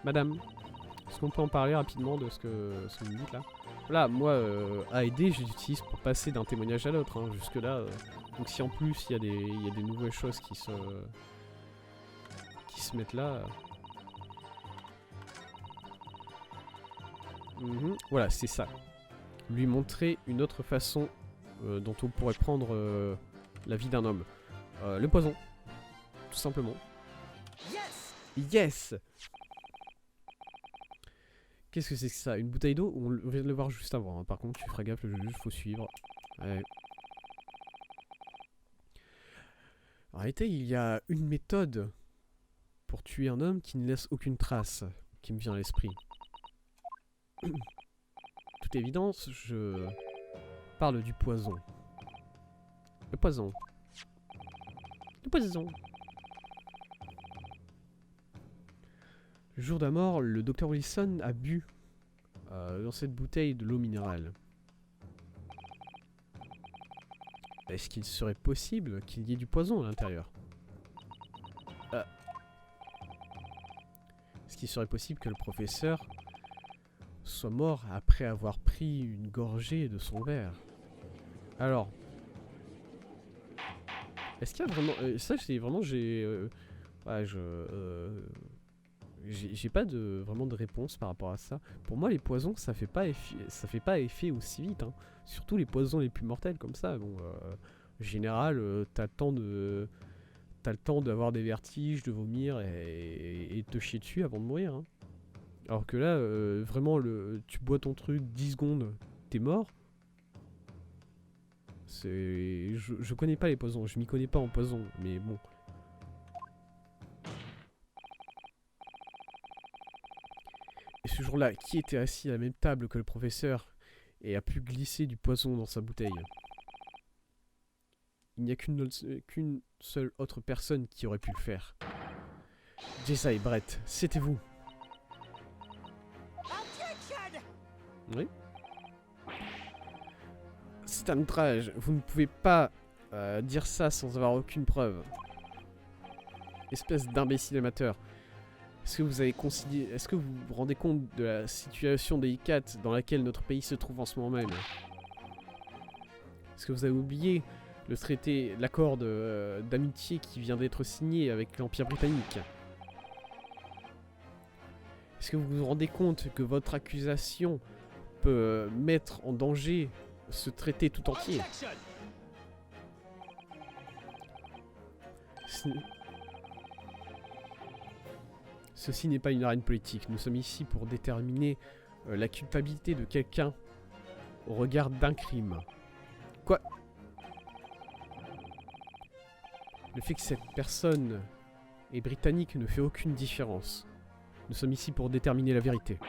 Madame, est-ce qu'on peut en parler rapidement de ce que vous me dites là? Voilà, moi, AED, je l'utilise pour passer d'un témoignage à l'autre, hein, jusque-là. Donc si en plus il y a des nouvelles choses qui se mettent là... Voilà, c'est ça. Lui montrer une autre façon dont on pourrait prendre la vie d'un homme. Le poison, tout simplement. Yes! Yes! Qu'est-ce que c'est que ça? Une bouteille d'eau? On vient de le voir juste avant. Hein. Par contre, tu feras gaffe, le juge, faut suivre. Ouais. En réalité, il y a une méthode pour tuer un homme qui ne laisse aucune trace, qui me vient à l'esprit. Toute évidence, je parle du poison. Le poison. Le poison. Le jour de la mort, le docteur Wilson a bu dans cette bouteille de l'eau minérale. Est-ce qu'il serait possible qu'il y ait du poison à l'intérieur? Est-ce qu'il serait possible que le professeur soit mort après avoir pris une gorgée de son verre? Alors, est-ce qu'il y a vraiment... ça, c'est vraiment... Ouais, j'ai pas vraiment de réponse par rapport à ça. Pour moi, les poisons, ça fait pas effet aussi vite. Hein. Surtout les poisons les plus mortels comme ça. Bon, en général, t'as le temps d'avoir des vertiges, de vomir et de te chier dessus avant de mourir. Hein. Alors que là, vraiment, tu bois ton truc 10 secondes, t'es mort. Je connais pas les poisons, je m'y connais pas en poison, mais bon. Et ce jour-là, qui était assis à la même table que le professeur et a pu glisser du poison dans sa bouteille? Il n'y a qu'une seule autre personne qui aurait pu le faire. Jessa et Brett, c'était vous. Oui. C'est un outrage, vous ne pouvez pas dire ça sans avoir aucune preuve. Espèce d'imbécile amateur. Est-ce que vous vous rendez compte de la situation délicate dans laquelle notre pays se trouve en ce moment même? Est-ce que vous avez oublié le traité, l'accord d'amitié qui vient d'être signé avec l'Empire britannique? Est-ce que vous vous rendez compte que votre accusation peut mettre en danger ce traité tout entier? Ceci n'est pas une arène politique. Nous sommes ici pour déterminer la culpabilité de quelqu'un au regard d'un crime. Quoi? Le fait que cette personne est britannique ne fait aucune différence. Nous sommes ici pour déterminer la vérité.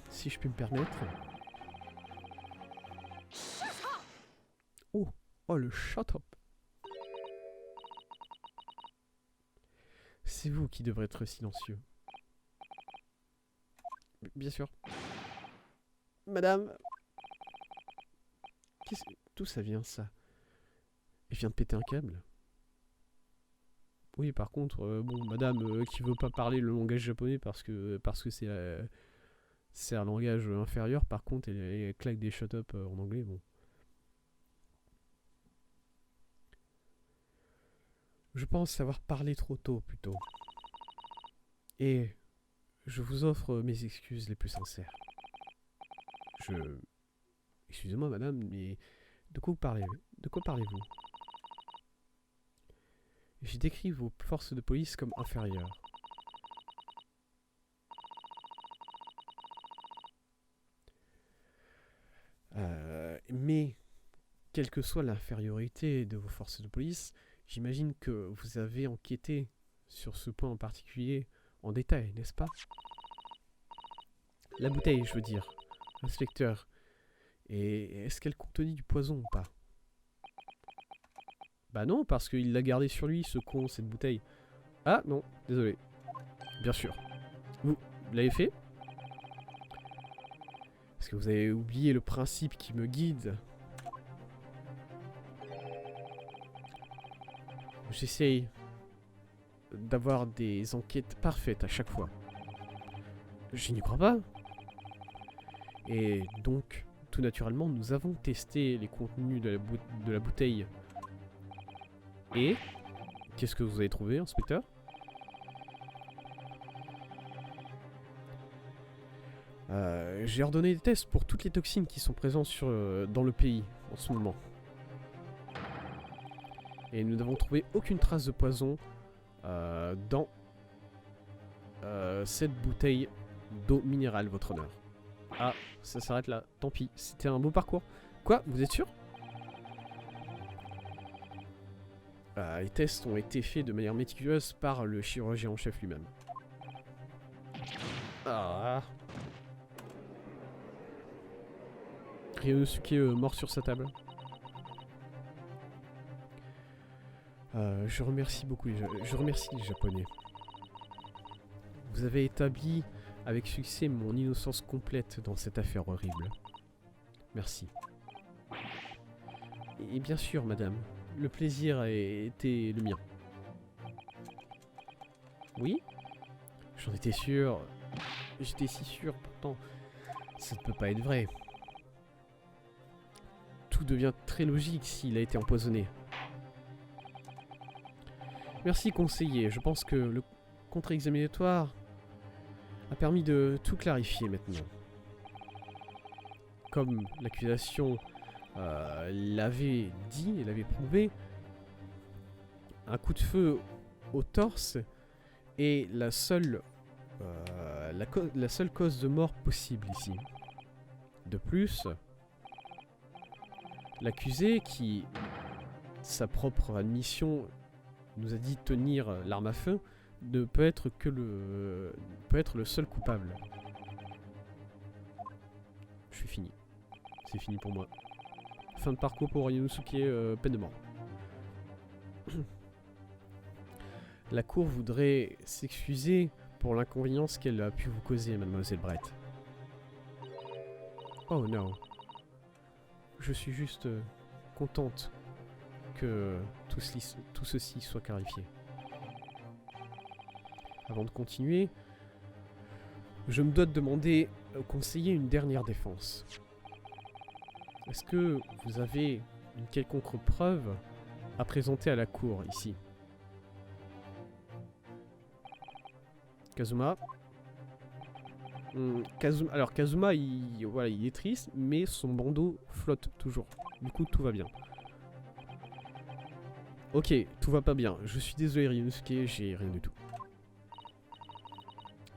Si je puis me permettre... Oh, le shut up. C'est vous qui devrez être silencieux. Bien sûr. Madame... D'où ça vient, ça? Elle vient de péter un câble? Oui, par contre, bon, madame qui veut pas parler le langage japonais parce que c'est un langage inférieur, par contre, elle claque des shut-up en anglais, bon. Je pense avoir parlé trop tôt, plutôt. Et je vous offre mes excuses les plus sincères. Excusez-moi, madame, mais de quoi parlez-vous? J'ai décrit vos forces de police comme inférieures. Mais, quelle que soit l'infériorité de vos forces de police, j'imagine que vous avez enquêté sur ce point en particulier en détail, n'est-ce pas? La bouteille, je veux dire. Inspecteur. Et est-ce qu'elle contenait du poison ou pas? Bah non, parce qu'il l'a gardé sur lui, ce con, cette bouteille. Ah non, désolé. Bien sûr. Vous l'avez fait? Est-ce que vous avez oublié le principe qui me guide? J'essaye d'avoir des enquêtes parfaites à chaque fois. Je n'y crois pas. Et donc, tout naturellement, nous avons testé les contenus de la bouteille. Et qu'est-ce que vous avez trouvé, inspecteur? J'ai ordonné des tests pour toutes les toxines qui sont présentes dans le pays en ce moment. Et nous n'avons trouvé aucune trace de poison dans cette bouteille d'eau minérale, votre honneur. Ah, ça s'arrête là. Tant pis, c'était un beau parcours. Quoi? Vous êtes sûr? Les tests ont été faits de manière méticuleuse par le chirurgien en chef lui-même. Ah. Ryonosuke mort sur sa table. Je remercie beaucoup je remercie les Japonais. Vous avez établi avec succès mon innocence complète dans cette affaire horrible. Merci. Et bien sûr, madame, le plaisir a été le mien. Oui? J'en étais sûr. J'étais si sûr, pourtant. Ça ne peut pas être vrai. Tout devient très logique s'il a été empoisonné. Merci, conseiller. Je pense que le contre-examinatoire a permis de tout clarifier maintenant. Comme l'accusation l'avait dit et l'avait prouvé, un coup de feu au torse est la seule cause de mort possible ici. De plus, l'accusé qui, sa propre admission, nous a dit tenir l'arme à feu, ne peut être que le seul coupable. Je suis fini. C'est fini pour moi. Fin de parcours pour Ryonosuke, peine de mort. La cour voudrait s'excuser pour l'inconvénience qu'elle a pu vous causer, mademoiselle Brett. Oh non. Je suis juste contente que tout ceci soit clarifié. Avant de continuer, je me dois de demander au conseiller une dernière défense. Est-ce que vous avez une quelconque preuve à présenter à la cour ici? Kazuma. Alors Kazuma, voilà, il est triste, mais son bandeau flotte toujours. Du coup, tout va bien. Ok, tout va pas bien. Je suis désolé, Ryonosuke, j'ai rien du tout.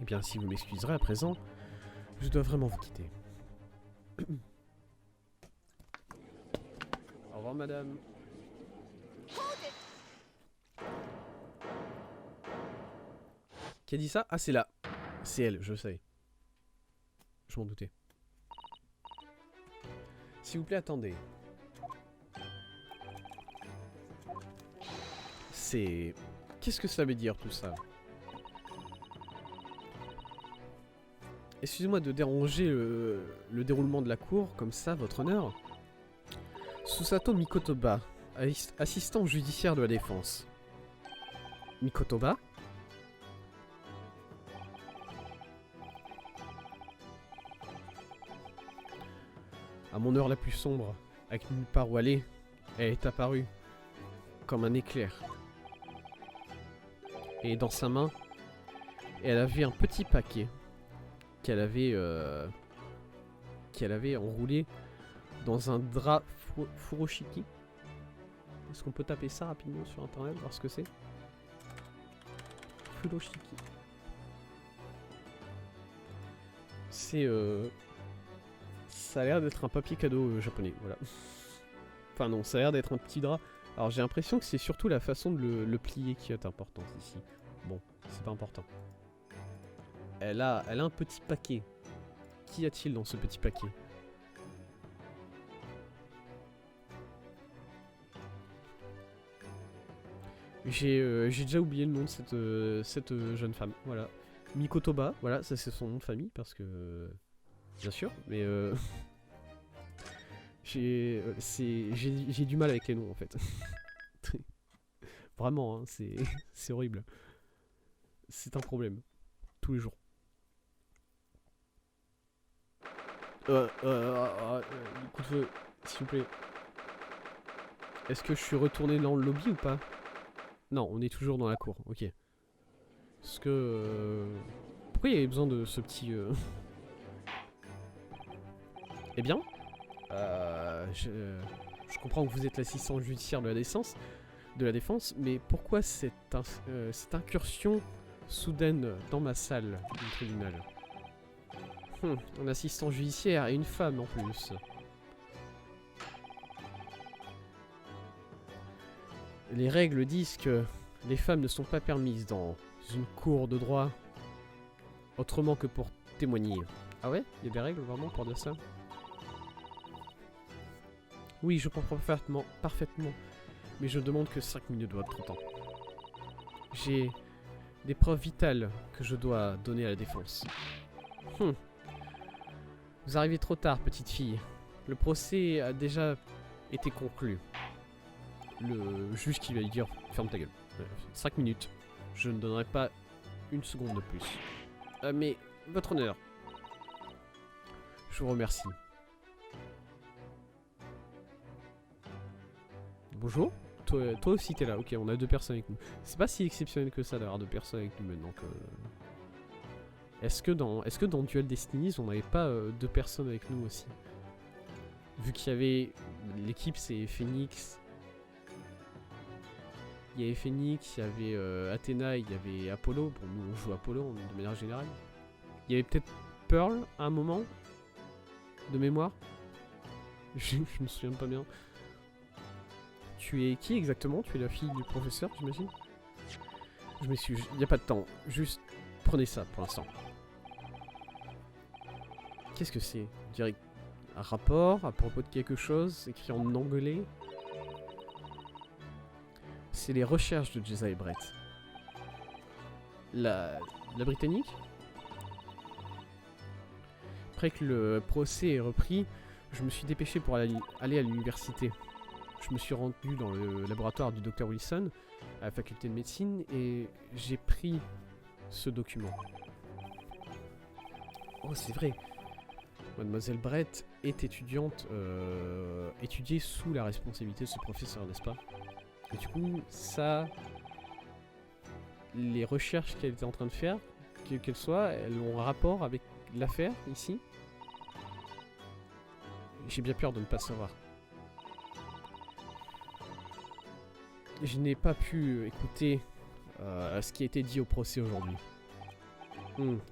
Eh bien, si vous m'excuserez à présent, je dois vraiment vous quitter. Au revoir, madame. Qui a dit ça? Ah, c'est là. C'est elle, je sais. Je m'en doutais. S'il vous plaît, attendez. C'est... Qu'est-ce que ça veut dire, tout ça? Excusez-moi de déranger le déroulement de la cour, comme ça, votre honneur. Susato Mikotoba, assistant judiciaire de la défense. Mikotoba? À mon heure la plus sombre, avec nulle part où aller, elle est apparue comme un éclair. Et dans sa main, elle avait un petit paquet qu'elle avait enroulé dans un drap furoshiki. Est-ce qu'on peut taper ça rapidement sur internet, voir ce que c'est? Furoshiki. C'est ça a l'air d'être un papier cadeau japonais, voilà. Enfin non, ça a l'air d'être un petit drap. Alors j'ai l'impression que c'est surtout la façon de le plier qui est importante ici. Bon, c'est pas important. Elle a un petit paquet. Qu'y a-t-il dans ce petit paquet? J'ai déjà oublié le nom de cette jeune femme. Voilà. Mikotoba, voilà, ça c'est son nom de famille parce que... Bien sûr, mais j'ai du mal avec les noms en fait. Vraiment, hein, c'est horrible. C'est un problème. Tous les jours. Coup de feu, s'il vous plaît. Est-ce que je suis retourné dans le lobby ou pas? Non, on est toujours dans la cour, ok. Est-ce que... Pourquoi il y avait besoin de ce petit... Eh bien, je comprends que vous êtes l'assistant judiciaire de la défense, mais pourquoi cette incursion soudaine dans ma salle du tribunal? Un assistant judiciaire et une femme en plus. Les règles disent que les femmes ne sont pas permises dans une cour de droit autrement que pour témoigner. Ah ouais? Il y a des règles vraiment pour dire ça? Oui, je comprends parfaitement. Mais je demande que 5 minutes de votre temps. J'ai des preuves vitales que je dois donner à la défense. Vous arrivez trop tard, petite fille. Le procès a déjà été conclu. Le juge qui va lui dire « Ferme ta gueule. 5 minutes. Je ne donnerai pas une seconde de plus. Mais, votre honneur. Je vous remercie. Bonjour. Toi aussi t'es là. Ok, on a 2 personnes avec nous. C'est pas si exceptionnel que ça d'avoir 2 personnes avec nous maintenant. Est-ce que dans Duel Destinies, on n'avait pas 2 personnes avec nous aussi? Vu qu'il y avait... L'équipe, c'est Phoenix. Il y avait Phoenix, il y avait Athéna, il y avait Apollo. Bon, nous, on joue Apollo de manière générale. Il y avait peut-être Pearl à un moment. De mémoire. Je me souviens pas bien. Tu es qui exactement? Tu es la fille du professeur, j'imagine? Je m'excuse, il n'y a pas de temps. Juste, prenez ça pour l'instant. Qu'est-ce que c'est? On dirait un rapport à propos de quelque chose, écrit en anglais. C'est les recherches de Josiah Brett. La britannique? Après que le procès est repris, je me suis dépêché pour aller à l'université. Je me suis rendu dans le laboratoire du Dr Wilson, à la faculté de médecine, et j'ai pris ce document. Oh, c'est vrai. Mademoiselle Brett est étudiée sous la responsabilité de ce professeur, n'est-ce pas? Et du coup, ça... Les recherches qu'elle était en train de faire, quelles qu'elles soient, elles ont un rapport avec l'affaire, ici. J'ai bien peur de ne pas savoir. Je n'ai pas pu écouter ce qui a été dit au procès aujourd'hui.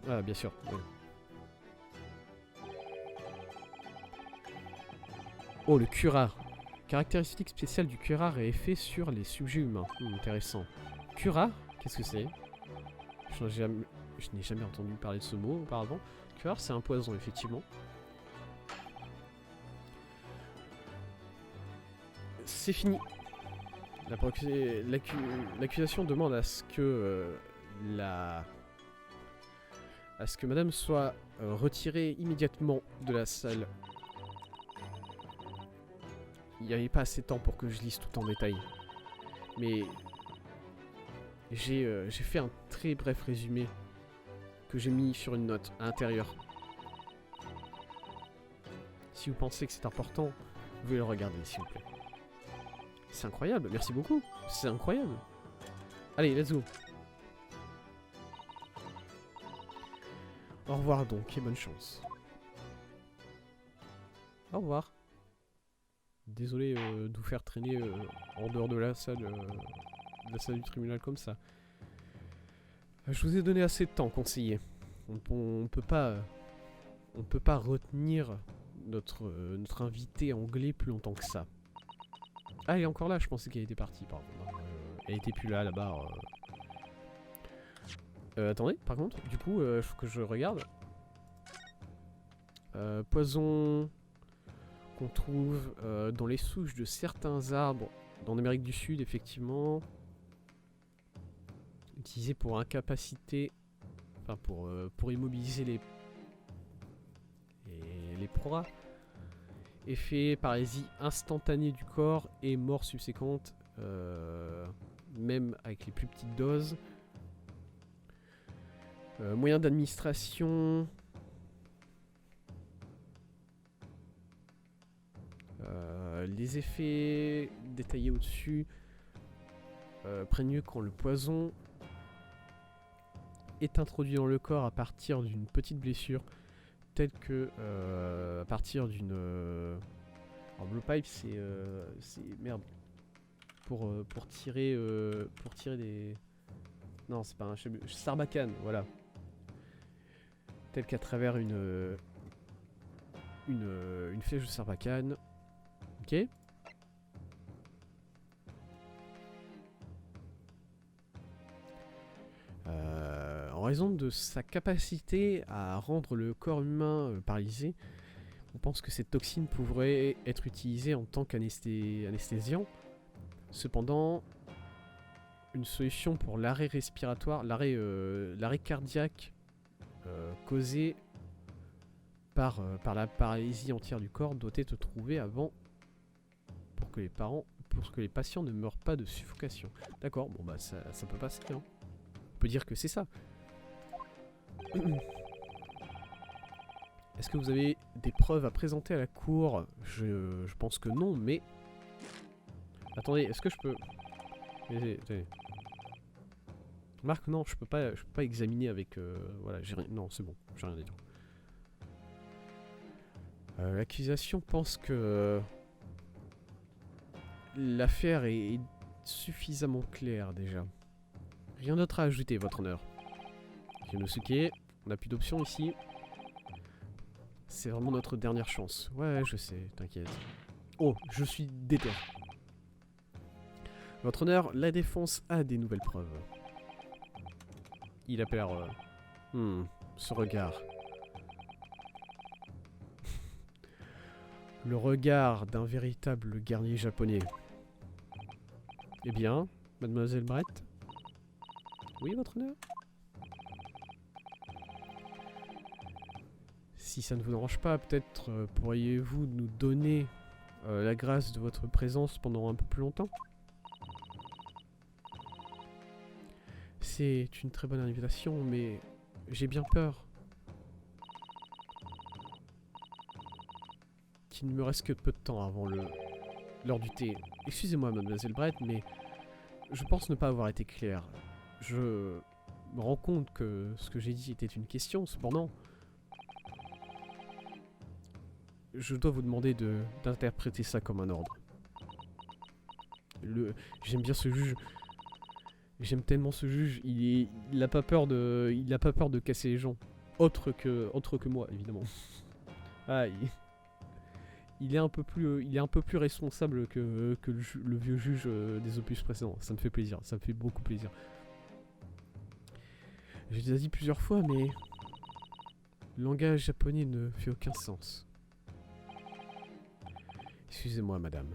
Ah, bien sûr. Oui. Oh, le curare. Caractéristique spéciale du curare et effet sur les sujets humains. Intéressant. Curare? Qu'est-ce que c'est? Je n'ai jamais entendu parler de ce mot auparavant. Curare, c'est un poison, effectivement. C'est fini. L'accusation demande à ce que madame soit retirée immédiatement de la salle. Il n'y avait pas assez de temps pour que je lise tout en détail. Mais j'ai fait un très bref résumé que j'ai mis sur une note à l'intérieur. Si vous pensez que c'est important, vous pouvez le regarder, s'il vous plaît. C'est incroyable, merci beaucoup. C'est incroyable. Allez, let's go. Au revoir donc, et bonne chance. Au revoir. Désolé de vous faire traîner en dehors de la salle du tribunal comme ça. Je vous ai donné assez de temps, conseiller. On peut pas retenir notre invité anglais plus longtemps que ça. Ah, elle est encore là, je pensais qu'elle était partie, par contre. Elle était plus là, là-bas. Attendez, par contre, du coup, faut que je regarde. Poison qu'on trouve dans les souches de certains arbres dans l'Amérique du Sud, effectivement. Utilisé pour incapaciter... Enfin, pour immobiliser les proies. Effet parésie instantanée du corps et mort subséquente, même avec les plus petites doses. Moyen d'administration. Les effets détaillés au-dessus prennent mieux quand le poison est introduit dans le corps à partir d'une petite blessure, telle que à partir d'une... Alors Blowpipe c'est merde. Pour tirer des... Non, c'est pas un Sarbacane, voilà. Tel qu'à travers une flèche de Sarbacane. Ok. En raison de sa capacité à rendre le corps humain paralysé, on pense que cette toxine pourrait être utilisée en tant qu'anesthésiant. Cependant, une solution pour l'arrêt respiratoire, l'arrêt cardiaque causé par la paralysie entière du corps doit être trouvée avant pour que les patients ne meurent pas de suffocation. D'accord, bon bah ça peut passer, hein. On peut dire que c'est ça. Est-ce que vous avez des preuves à présenter à la cour? Je pense que non, mais... Attendez, est-ce que je peux... Attendez. Marc, non, je peux pas examiner avec... voilà, j'ai rien... Non, c'est bon, j'ai rien dit. L'accusation pense que... l'affaire est suffisamment claire, déjà. Rien d'autre à ajouter, votre honneur. Kinosuke, on n'a plus d'options ici. C'est vraiment notre dernière chance. Ouais, je sais, t'inquiète. Oh, je suis déter. Votre honneur, la défense a des nouvelles preuves. Il a l'air... ce regard. Le regard d'un véritable guerrier japonais. Eh bien, mademoiselle Brett? Oui, votre honneur? Si ça ne vous dérange pas, peut-être pourriez-vous nous donner la grâce de votre présence pendant un peu plus longtemps? C'est une très bonne invitation, mais j'ai bien peur qu'il ne me reste que peu de temps avant l'heure du thé. Excusez-moi, mademoiselle Brett, mais je pense ne pas avoir été clair. Je me rends compte que ce que j'ai dit était une question, cependant... Je dois vous demander d'interpréter ça comme un ordre. J'aime bien ce juge. J'aime tellement ce juge. Il a pas peur de casser les gens. Autre que moi, évidemment. Ah, il est un peu plus responsable que le vieux juge des opus précédents. Ça me fait plaisir. Ça me fait beaucoup plaisir. J'ai déjà dit plusieurs fois, mais le langage japonais ne fait aucun sens. Excusez-moi, madame.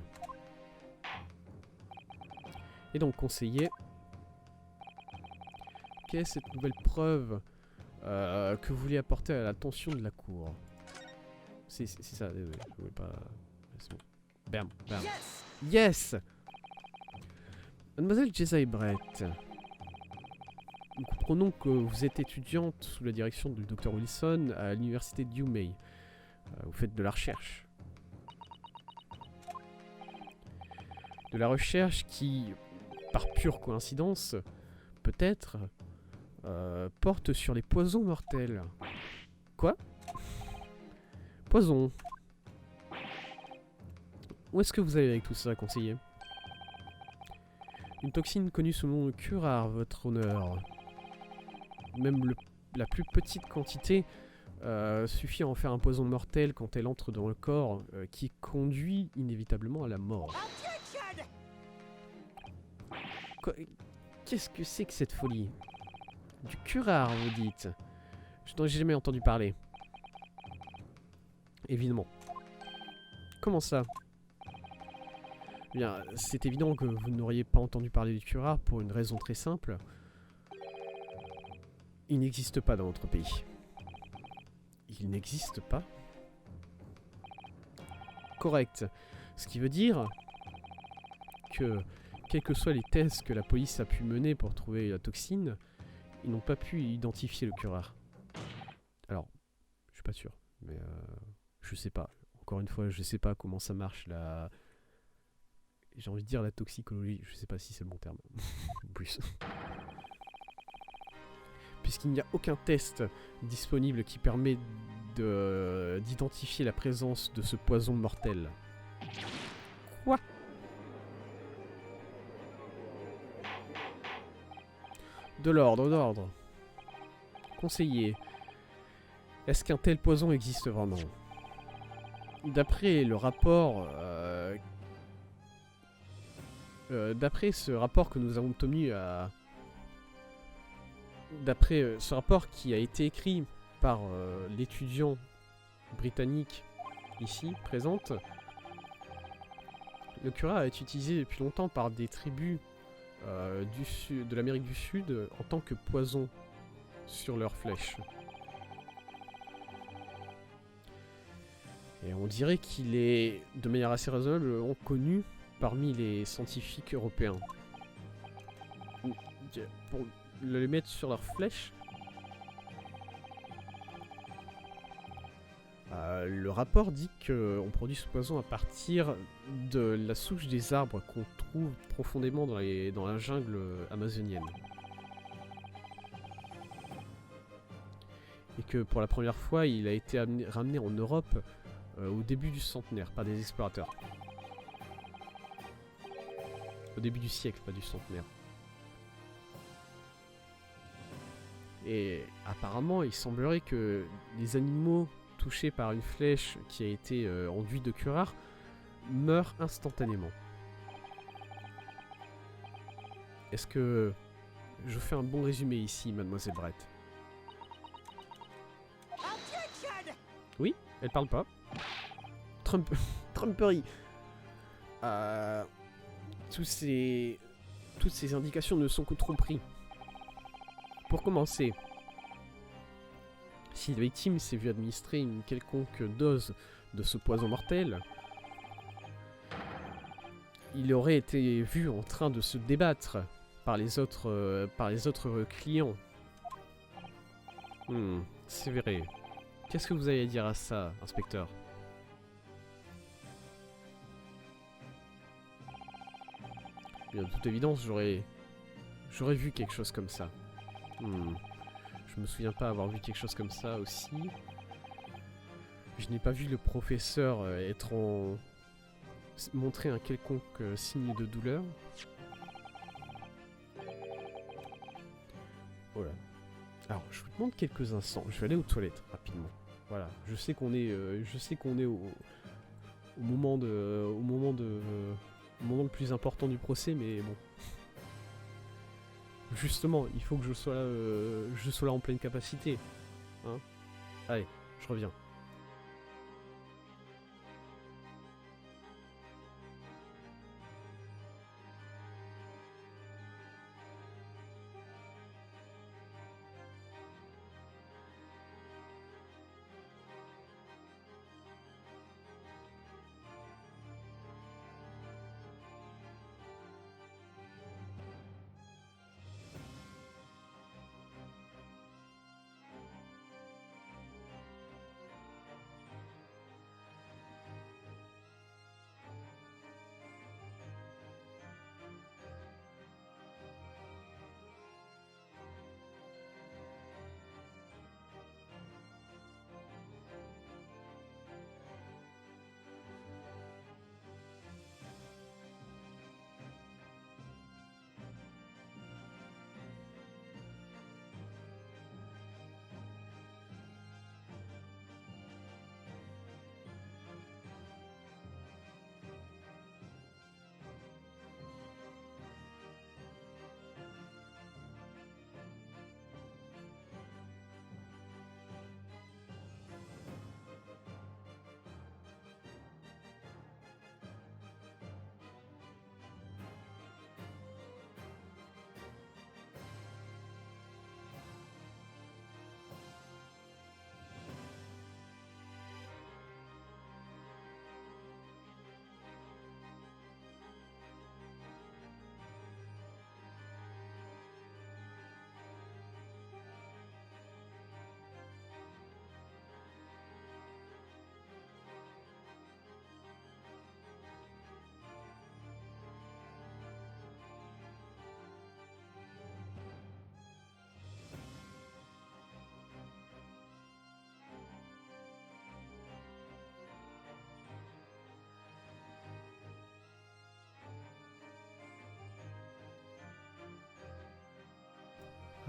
Et donc, conseiller, quelle est cette nouvelle preuve que vous voulez apporter à l'attention de la cour? C'est ça, désolé, je voulais pas... C'est bon. Bam, bam. Yes! Mademoiselle Jesai Brett, nous comprenons que vous êtes étudiante sous la direction du Dr Wilson à l'université de Yumei. Vous faites de la recherche. De la recherche qui, par pure coïncidence, peut-être, porte sur les poisons mortels. Quoi? Poison. Où est-ce que vous allez avec tout ça, conseiller? Une toxine connue sous le nom de curare, votre honneur. Même la plus petite quantité suffit à en faire un poison mortel quand elle entre dans le corps, qui conduit inévitablement à la mort. Qu'est-ce que c'est que cette folie? Du curare, vous dites? Je n'en ai jamais entendu parler. Évidemment. Comment ça? Bien, c'est évident que vous n'auriez pas entendu parler du curare pour une raison très simple. Il n'existe pas dans notre pays. Il n'existe pas? Correct. Ce qui veut dire que, quels que soient les tests que la police a pu mener pour trouver la toxine, ils n'ont pas pu identifier le curare. Alors, je suis pas sûr, mais je sais pas. Encore une fois, je sais pas comment ça marche la. J'ai envie de dire la toxicologie, je sais pas si c'est le bon terme. En plus. Puisqu'il n'y a aucun test disponible qui permet d'identifier la présence de ce poison mortel. Quoi? De l'ordre. Conseiller, est-ce qu'un tel poison existe vraiment? D'après le rapport... d'après ce rapport que nous avons obtenu à... D'après ce rapport qui a été écrit par l'étudiant britannique ici, présente, le curare est utilisé depuis longtemps par des tribus de l'Amérique du Sud en tant que poison sur leurs flèches. Et on dirait qu'il est, de manière assez raisonnable, connu parmi les scientifiques européens. Pour le mettre sur leurs flèches, le rapport dit qu'on produit ce poison à partir de la souche des arbres qu'on trouve profondément dans la jungle amazonienne. Et que pour la première fois, il a été ramené en Europe au début du centenaire par des explorateurs. Au début du siècle, pas du centenaire. Et apparemment, il semblerait que les animaux touchés par une flèche qui a été enduite de curare meurent instantanément. Est-ce que je fais un bon résumé ici, mademoiselle Brett? Oui, elle parle pas. Trumperie. Toutes ces indications ne sont que tromperies. Pour commencer, si la victime s'est vue administrer une quelconque dose de ce poison mortel, il aurait été vu en train de se débattre par les autres clients. C'est vrai. Qu'est-ce que vous avez à dire à ça, inspecteur? De toute évidence, j'aurais vu quelque chose comme ça. Je me souviens pas avoir vu quelque chose comme ça aussi. Je n'ai pas vu le professeur montrer un quelconque signe de douleur. Voilà. Alors, je vous demande quelques instants. Je vais aller aux toilettes rapidement. Voilà. Je sais qu'on est au moment le plus important du procès, mais bon. Justement, il faut que je sois là en pleine capacité. Hein? Allez, je reviens.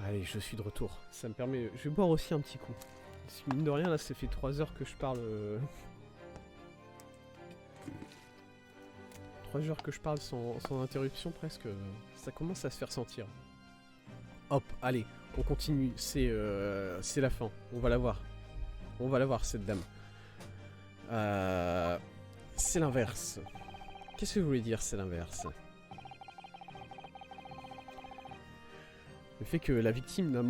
Allez, je suis de retour. Ça me permet... Je vais boire aussi un petit coup. Parce que mine de rien, là, ça fait 3 heures que je parle... 3 heures que je parle sans interruption presque. Ça commence à se faire sentir. Hop, allez, on continue. C'est la fin. On va la voir. On va la voir, cette dame. C'est l'inverse. Qu'est-ce que vous voulez dire, c'est l'inverse? Le fait que la victime n'a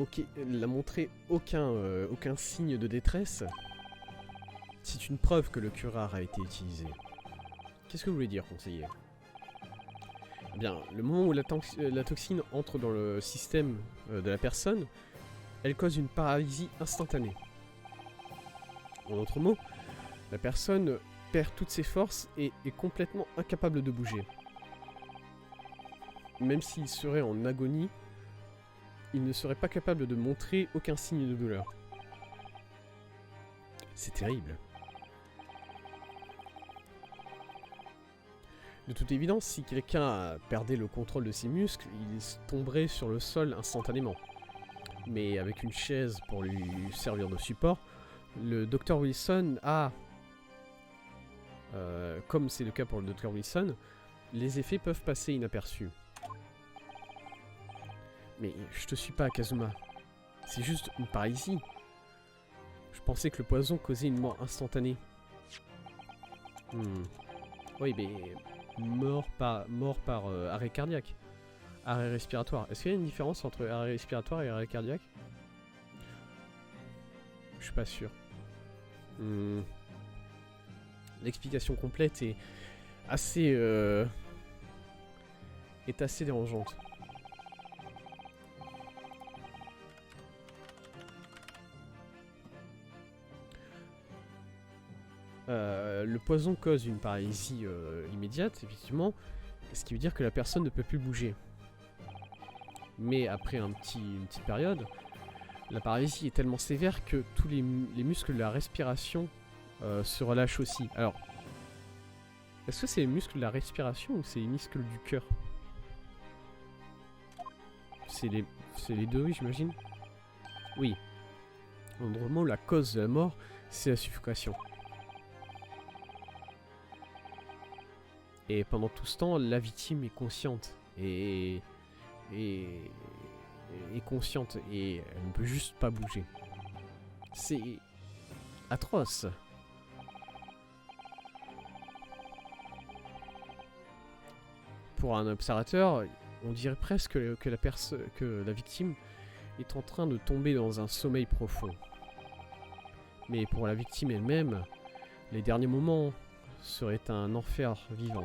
montré aucun signe de détresse, c'est une preuve que le curare a été utilisé. Qu'est-ce que vous voulez dire, conseiller? Eh bien, le moment où la toxine entre dans le système de la personne, elle cause une paralysie instantanée. En d'autres mots, la personne perd toutes ses forces et est complètement incapable de bouger. Même s'il serait en agonie, il ne serait pas capable de montrer aucun signe de douleur. C'est terrible. De toute évidence, si quelqu'un perdait le contrôle de ses muscles, il tomberait sur le sol instantanément. Mais avec une chaise pour lui servir de support, le Dr Wilson a, comme c'est le cas pour le Dr Wilson, les effets peuvent passer inaperçus. Mais je te suis pas, Kazuma. C'est juste une paralysie. Je pensais que le poison causait une mort instantanée. Oui, mais mort par arrêt cardiaque. Arrêt respiratoire. Est-ce qu'il y a une différence entre arrêt respiratoire et arrêt cardiaque? Je suis pas sûr. L'explication complète est assez dérangeante. Le poison cause une paralysie immédiate, effectivement, ce qui veut dire que la personne ne peut plus bouger. Mais après une petite période, la paralysie est tellement sévère que tous les muscles de la respiration se relâchent aussi. Alors, est-ce que c'est les muscles de la respiration ou c'est les muscles du cœur? C'est les deux, oui, j'imagine. Oui. Normalement, la cause de la mort, c'est la suffocation. Et pendant tout ce temps, la victime est consciente et consciente et elle ne peut juste pas bouger. C'est atroce. Pour un observateur, on dirait presque que la victime est en train de tomber dans un sommeil profond. Mais pour la victime elle-même, les derniers moments serait un enfer vivant.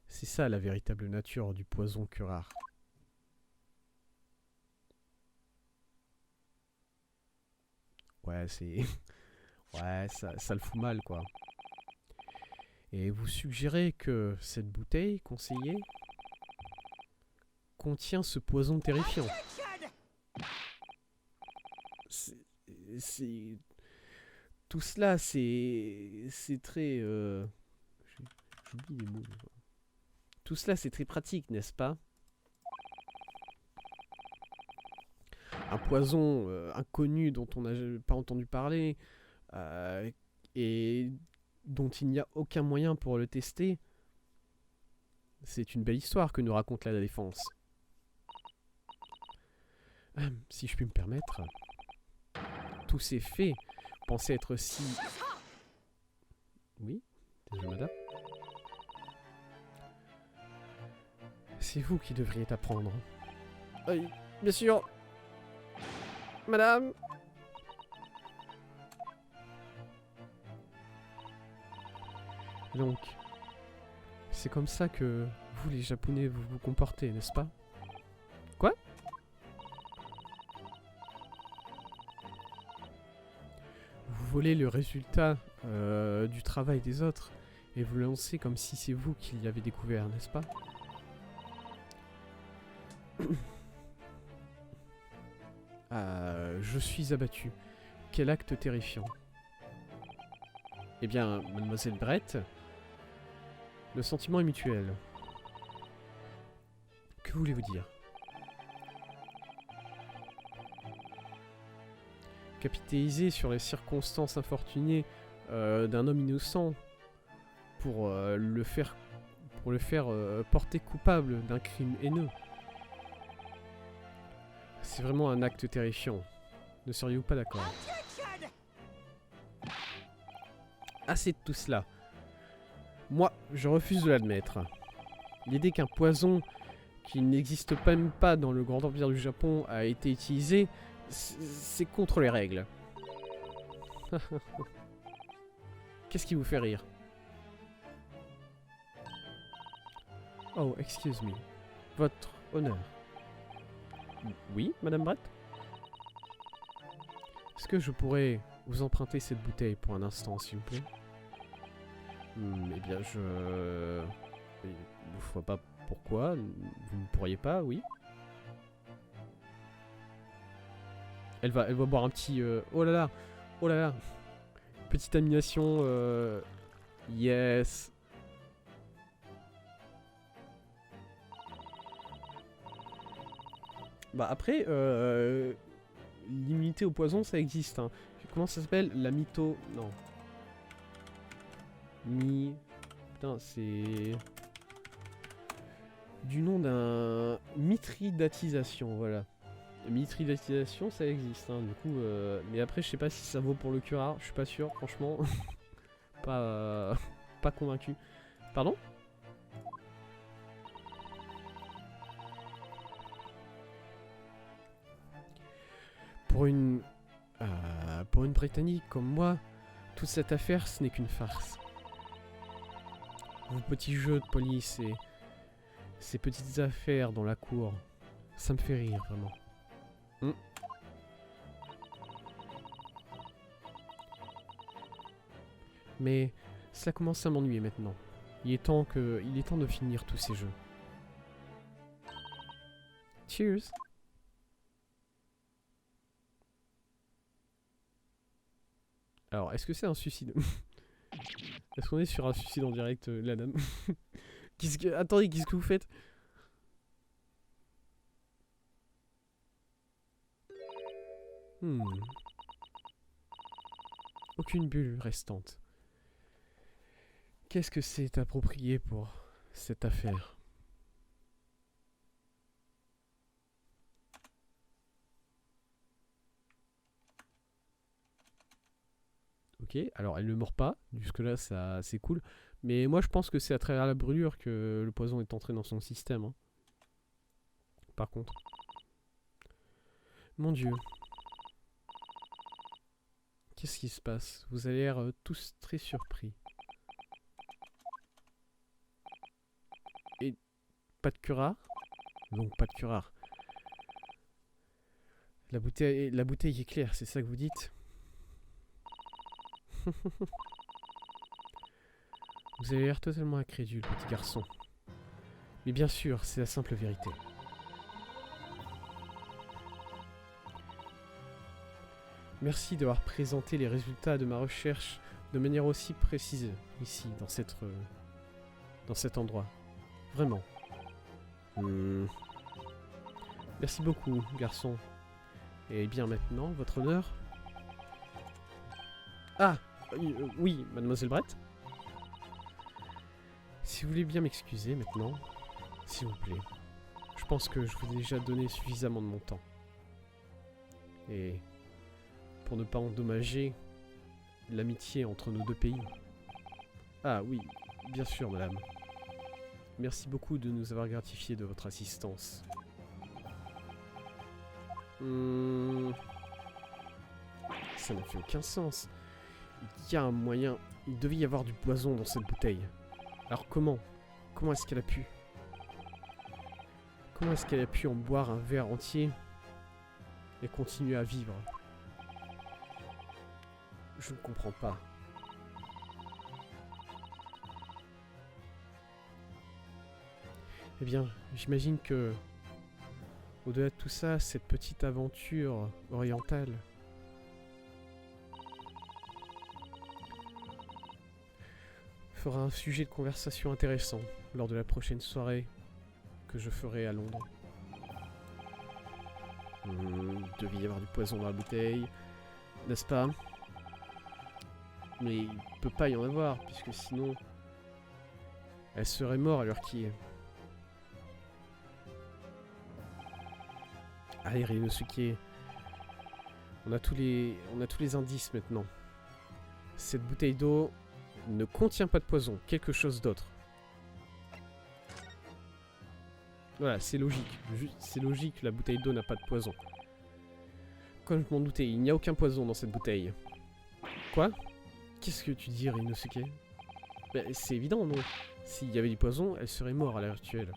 C'est ça la véritable nature du poison curare. Ouais, c'est... ouais, ça le fout mal, quoi. Et vous suggérez que cette bouteille, conseiller, contient ce poison terrifiant. C'est... Tout cela, c'est très... J'oublie les mots. Tout cela, c'est très pratique, n'est-ce pas? Un poison inconnu dont on n'a pas entendu parler et dont il n'y a aucun moyen pour le tester. C'est une belle histoire que nous raconte la défense. Si je puis me permettre, tous ces faits pensaient être si... Oui, désolé madame. C'est vous qui devriez apprendre. Oui, bien sûr. Madame. Donc, c'est comme ça que vous les Japonais vous vous comportez, n'est-ce pas? Quoi? Vous volez le résultat du travail des autres et vous le lancez comme si c'est vous qui l'avez découvert, n'est-ce pas? Je suis abattu. Quel acte terrifiant. Eh bien, mademoiselle Brett, le sentiment est mutuel. Que Que voulez-vous dire? Capitaliser sur les circonstances infortunées d'un homme innocent pour le faire porter coupable d'un crime haineux. C'est vraiment un acte terrifiant. Ne seriez-vous pas d'accord? Assez de tout cela. Moi, je refuse de l'admettre. L'idée qu'un poison qui n'existe même pas dans le grand empire du Japon a été utilisé, c'est contre les règles. Qu'est-ce qui vous fait rire? Oh, excuse me. Votre honneur. Oui, Madame Brett? Est-ce que je pourrais vous emprunter cette bouteille pour un instant, s'il vous plaît? Eh bien, je vois pas pourquoi. Vous ne pourriez pas, oui? Elle va boire un petit... Oh là là! Oh là là! Petite animation... Yes! Bah après, l'immunité au poison, ça existe. Hein. Comment ça s'appelle? La mytho... Non. Putain, c'est... Du nom d'un... Mithridatisation, voilà. Mithridatisation, ça existe, hein, du coup... Mais après, je sais pas si ça vaut pour le curare, je suis pas sûr, franchement. Pas convaincu. Pardon? Pour une Britannique comme moi, toute cette affaire, ce n'est qu'une farce. Vos petits jeux de police et ces petites affaires dans la cour, ça me fait rire, vraiment. Mais cela commence à m'ennuyer maintenant. Il est temps de finir tous ces jeux. Cheers! Alors, est-ce que c'est un suicide? Est-ce qu'on est sur un suicide en direct, la dame? Attendez, qu'est-ce que vous faites? Aucune bulle restante. Qu'est-ce que c'est approprié pour cette affaire? Ok, alors elle ne meurt pas, jusque là ça c'est cool. Mais moi je pense que c'est à travers la brûlure que le poison est entré dans son système. Hein. Par contre. Mon Dieu. Qu'est-ce qui se passe? Vous avez l'air tous très surpris. Et pas de curare? Donc pas de curare. La bouteille est claire, c'est ça que vous dites? Vous avez l'air totalement incrédule, petit garçon. Mais bien sûr, c'est la simple vérité. Merci d'avoir présenté les résultats de ma recherche de manière aussi précise, ici, dans cet endroit. Vraiment. Merci beaucoup, garçon. Et bien maintenant, votre honneur? Ah! Oui, mademoiselle Brett? Si vous voulez bien m'excuser maintenant, s'il vous plaît. Je pense que je vous ai déjà donné suffisamment de mon temps. Et pour ne pas endommager l'amitié entre nos deux pays. Ah oui, bien sûr, madame. Merci beaucoup de nous avoir gratifié de votre assistance. Ça n'a fait aucun sens. Il y a un moyen... Il devait y avoir du poison dans cette bouteille. Alors comment? Comment est-ce qu'elle a pu? Comment est-ce qu'elle a pu en boire un verre entier et continuer à vivre? Je ne comprends pas. Eh bien, j'imagine que... Au-delà de tout ça, cette petite aventure orientale... fera un sujet de conversation intéressant lors de la prochaine soirée que je ferai à Londres. Il devait y avoir du poison dans la bouteille, n'est-ce pas? Mais il peut pas y en avoir, puisque sinon... Elle serait morte à l'heure qui est. Allez, Ryunosuke. On a tous les indices maintenant. Cette bouteille d'eau ne contient pas de poison, quelque chose d'autre. Voilà, c'est logique. C'est logique, la bouteille d'eau n'a pas de poison. Comme je m'en doutais, il n'y a aucun poison dans cette bouteille. Quoi? Qu'est-ce que tu dis, Ryunosuke? Ben, c'est évident, non? S'il y avait du poison, elle serait morte à l'heure actuelle.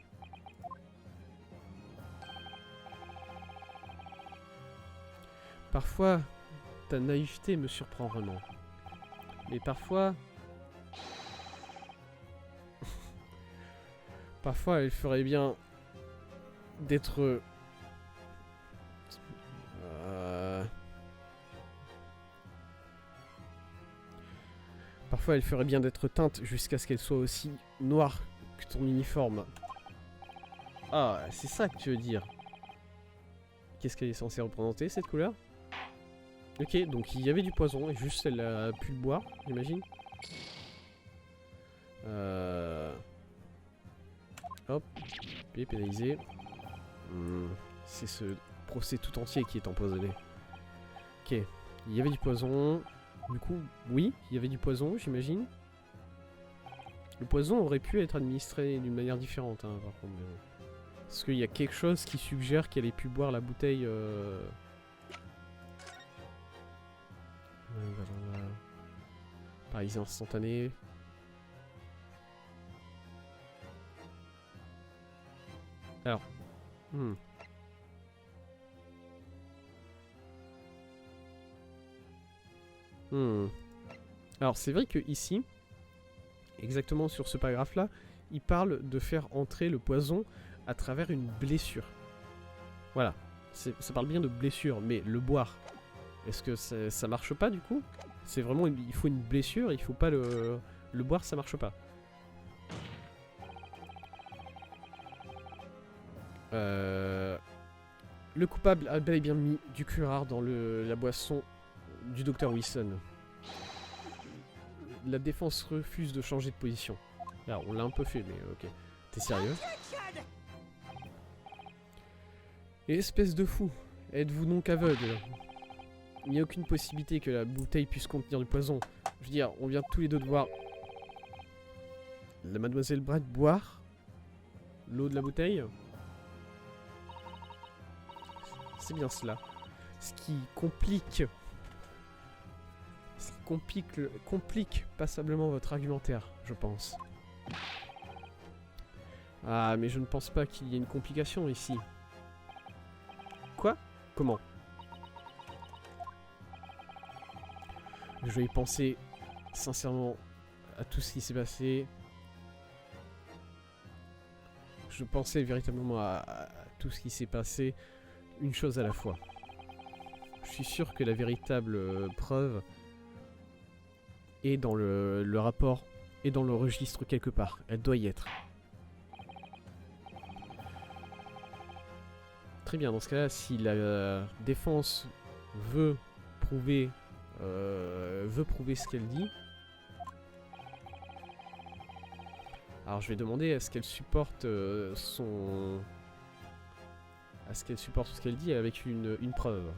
Parfois, ta naïveté me surprend vraiment. Mais parfois... parfois, elle ferait bien d'être... Parfois, elle ferait bien d'être teinte jusqu'à ce qu'elle soit aussi noire que ton uniforme. Ah, c'est ça que tu veux dire. Qu'est-ce qu'elle est censée représenter, cette couleur? Ok, donc il y avait du poison, et juste elle a pu le boire, j'imagine. Hop, puis pénalisé. C'est ce procès tout entier qui est empoisonné. Ok, il y avait du poison. Du coup, oui, il y avait du poison, j'imagine. Le poison aurait pu être administré d'une manière différente, hein, par contre. Parce qu'il y a quelque chose qui suggère qu'elle ait pu boire la bouteille... Paralysie instantanée. Alors. Alors c'est vrai que ici, exactement sur ce paragraphe là, il parle de faire entrer le poison à travers une blessure. Voilà, ça parle bien de blessure, mais le boire, est-ce que ça marche pas du coup? C'est vraiment, il faut une blessure, il faut pas le boire, ça marche pas. Le coupable a bel et bien mis du curare dans la boisson du docteur Wilson. La défense refuse de changer de position. Alors, on l'a un peu fait, mais ok. T'es sérieux? Et espèce de fou, êtes-vous donc aveugle? Il n'y a aucune possibilité que la bouteille puisse contenir du poison. Je veux dire, on vient tous les deux de voir la mademoiselle Brett boire l'eau de la bouteille. C'est bien cela. Ce qui complique passablement votre argumentaire, je pense. Ah, mais je ne pense pas qu'il y ait une complication ici. Quoi? Comment? Je vais y penser sincèrement à tout ce qui s'est passé. Je pensais véritablement à tout ce qui s'est passé, une chose à la fois. Je suis sûr que la véritable preuve est dans le rapport et dans le registre quelque part. Elle doit y être. Très bien, dans ce cas-là, si la défense veut prouver ce qu'elle dit, alors je vais demander est-ce qu'elle supporte ce qu'elle dit avec une preuve.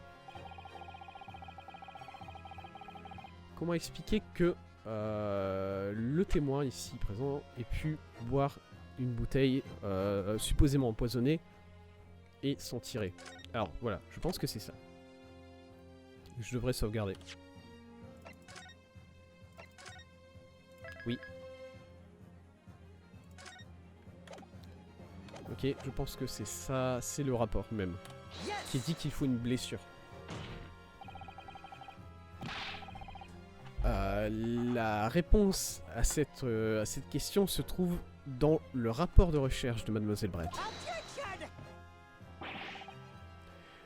Comment expliquer que le témoin ici présent ait pu boire une bouteille supposément empoisonnée et s'en tirer? Alors voilà, je pense que c'est ça. Je devrais sauvegarder. Oui. Ok, je pense que c'est ça, c'est le rapport même, qui dit qu'il faut une blessure. La réponse à cette question se trouve dans le rapport de recherche de Mademoiselle Brett.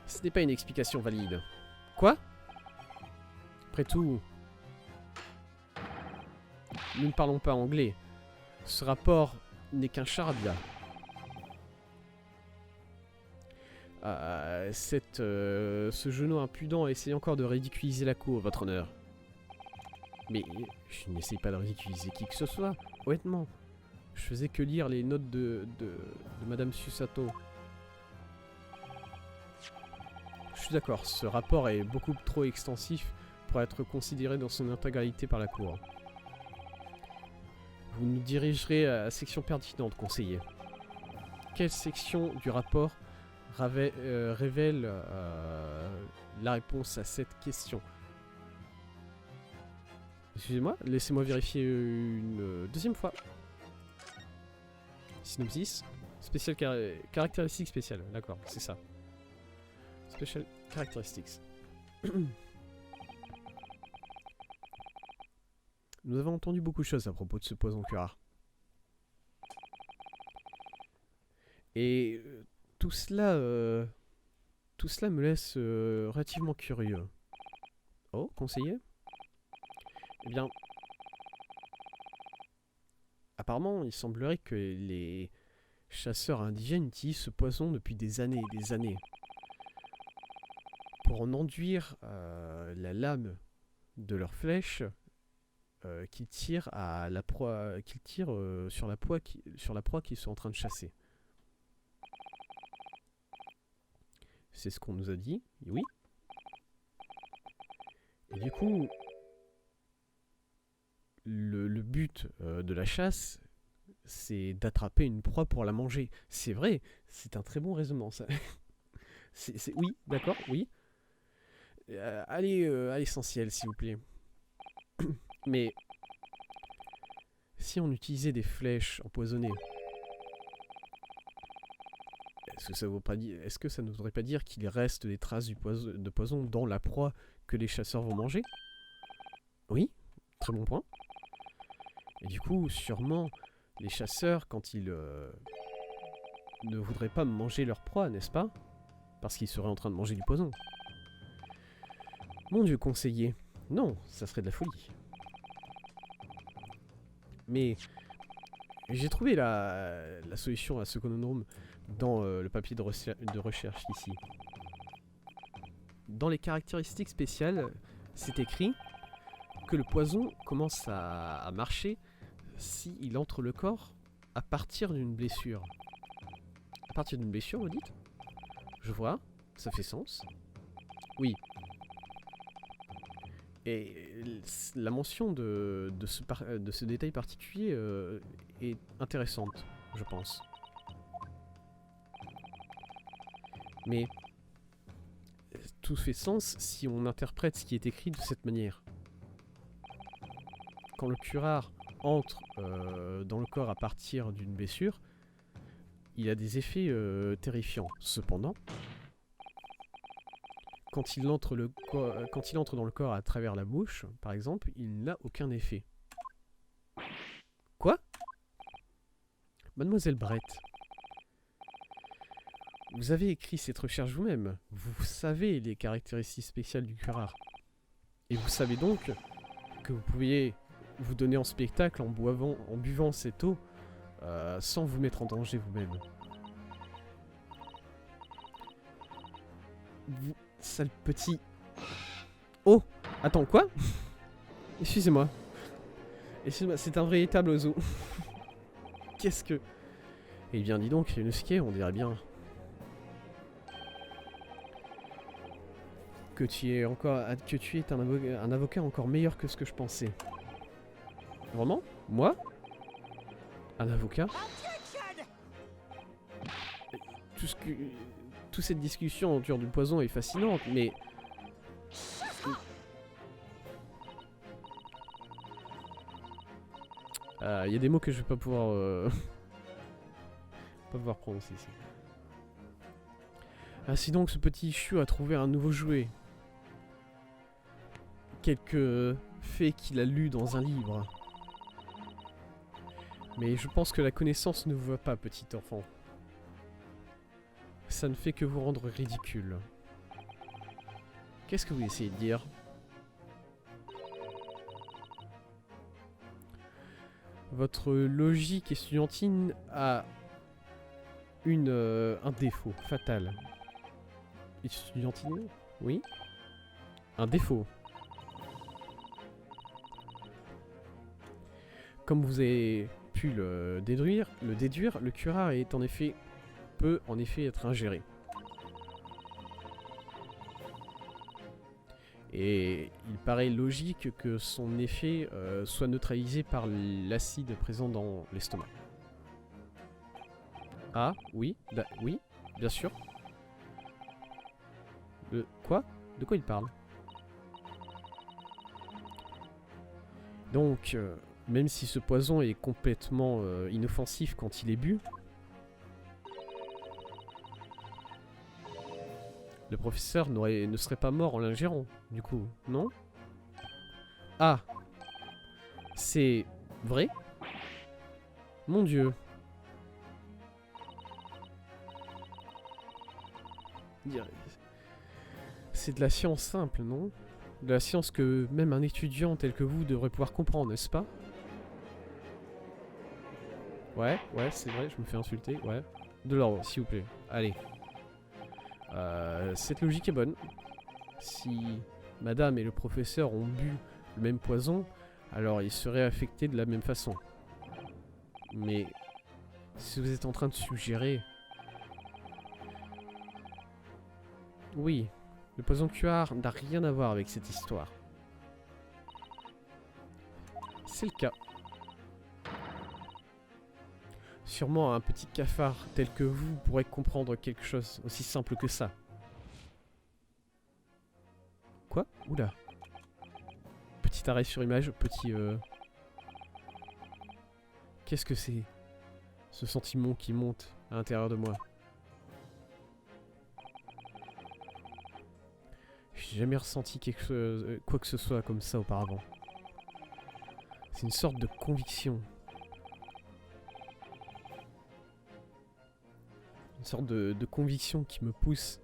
Ce n'est pas une explication valide. Quoi? Après tout, nous ne parlons pas anglais. Ce rapport n'est qu'un charabia. Ce genou impudent essaie encore de ridiculiser la cour, votre honneur. Mais je n'essaye pas de ridiculiser qui que ce soit, honnêtement. Je faisais que lire les notes de Madame Susato. Je suis d'accord, ce rapport est beaucoup trop extensif pour être considéré dans son intégralité par la cour. Vous nous dirigerez à la section pertinente, conseiller. Quelle section du rapport révèle la réponse à cette question? Excusez-moi, laissez-moi vérifier une deuxième fois. Synopsis. Spécial caractéristiques spéciales, d'accord, c'est ça. Special characteristics. Nous avons entendu beaucoup de choses à propos de ce poison curare. Et tout cela me laisse relativement curieux. Oh, conseiller? Eh bien, apparemment, il semblerait que les chasseurs indigènes utilisent ce poison depuis des années et des années. Pour en enduire la lame de leurs flèches qu'ils tirent à la proie, sur la proie qu'ils sont en train de chasser. C'est ce qu'on nous a dit, oui. Et du coup, le but de la chasse, c'est d'attraper une proie pour la manger. C'est vrai, c'est un très bon raisonnement, ça. Oui, d'accord, oui. Allez à l'essentiel, s'il vous plaît. Mais si on utilisait des flèches empoisonnées, est-ce que ça ne voudrait pas dire qu'il reste des traces de poison dans la proie que les chasseurs vont manger? Oui, très bon point. Et du coup, sûrement, les chasseurs, quand ils ne voudraient pas manger leur proie, n'est-ce pas? Parce qu'ils seraient en train de manger du poison. Mon Dieu, conseiller. Non, ça serait de la folie. Mais j'ai trouvé la solution à ce conundrum dans le papier de recherche ici. Dans les caractéristiques spéciales, c'est écrit que le poison commence à marcher s'il entre le corps à partir d'une blessure. À partir d'une blessure, vous dites? Je vois, ça fait sens. Oui. Et la mention de ce détail particulier est intéressante, je pense. Mais tout fait sens si on interprète ce qui est écrit de cette manière. Quand le curare entre dans le corps à partir d'une blessure, il a des effets terrifiants. Cependant, quand il entre dans le corps à travers la bouche, par exemple, il n'a aucun effet. Quoi? Mademoiselle Brett, vous avez écrit cette recherche vous-même. Vous savez les caractéristiques spéciales du curare. Et vous savez donc que vous pouviez vous donner en spectacle en buvant cette eau sans vous mettre en danger vous-même. Vous, sale petit... Oh! Attends, quoi? Excusez-moi. Excusez-moi, c'est un véritable oiseau. Qu'est-ce que... Eh bien, dis donc, Ryunosuke, on dirait bien... que tu es un avocat encore meilleur que ce que je pensais. Vraiment? Moi? Un avocat? Toute cette discussion autour du poison est fascinante, mais... Il y a des mots que je vais pas pouvoir... pas pouvoir prononcer ici. Ainsi donc, ce petit Shu a trouvé un nouveau jouet. Quelques faits qu'il a lus dans un livre. Mais je pense que la connaissance ne vous va pas, petit enfant. Ça ne fait que vous rendre ridicule. Qu'est-ce que vous essayez de dire? Votre logique estudiantine a un défaut fatal. Estudiantine? Oui. Un défaut. Comme vous avez pu le déduire, le curare est en effet peut en effet être ingéré. Et il paraît logique que son effet soit neutralisé par l'acide présent dans l'estomac. Ah, oui, oui, bien sûr. Quoi? De quoi il parle? Donc, même si ce poison est complètement inoffensif quand il est bu, le professeur ne serait pas mort en l'ingérant, du coup, non? Ah! C'est vrai? Mon Dieu! C'est de la science simple, non? De la science que même un étudiant tel que vous devrait pouvoir comprendre, n'est-ce pas? Ouais, c'est vrai, je me fais insulter, ouais. De l'ordre, s'il vous plaît. Allez. Cette logique est bonne. Si madame et le professeur ont bu le même poison, alors ils seraient affectés de la même façon. Mais si vous êtes en train de suggérer... Oui, le poison curare n'a rien à voir avec cette histoire. C'est le cas. Sûrement un petit cafard tel que vous pourrait comprendre quelque chose aussi simple que ça. Quoi? Oula. Petit arrêt sur image, petit... Qu'est-ce que c'est? Ce sentiment qui monte à l'intérieur de moi. J'ai jamais ressenti quelque chose, quoi que ce soit comme ça auparavant. C'est une sorte de conviction. Une sorte de conviction qui me pousse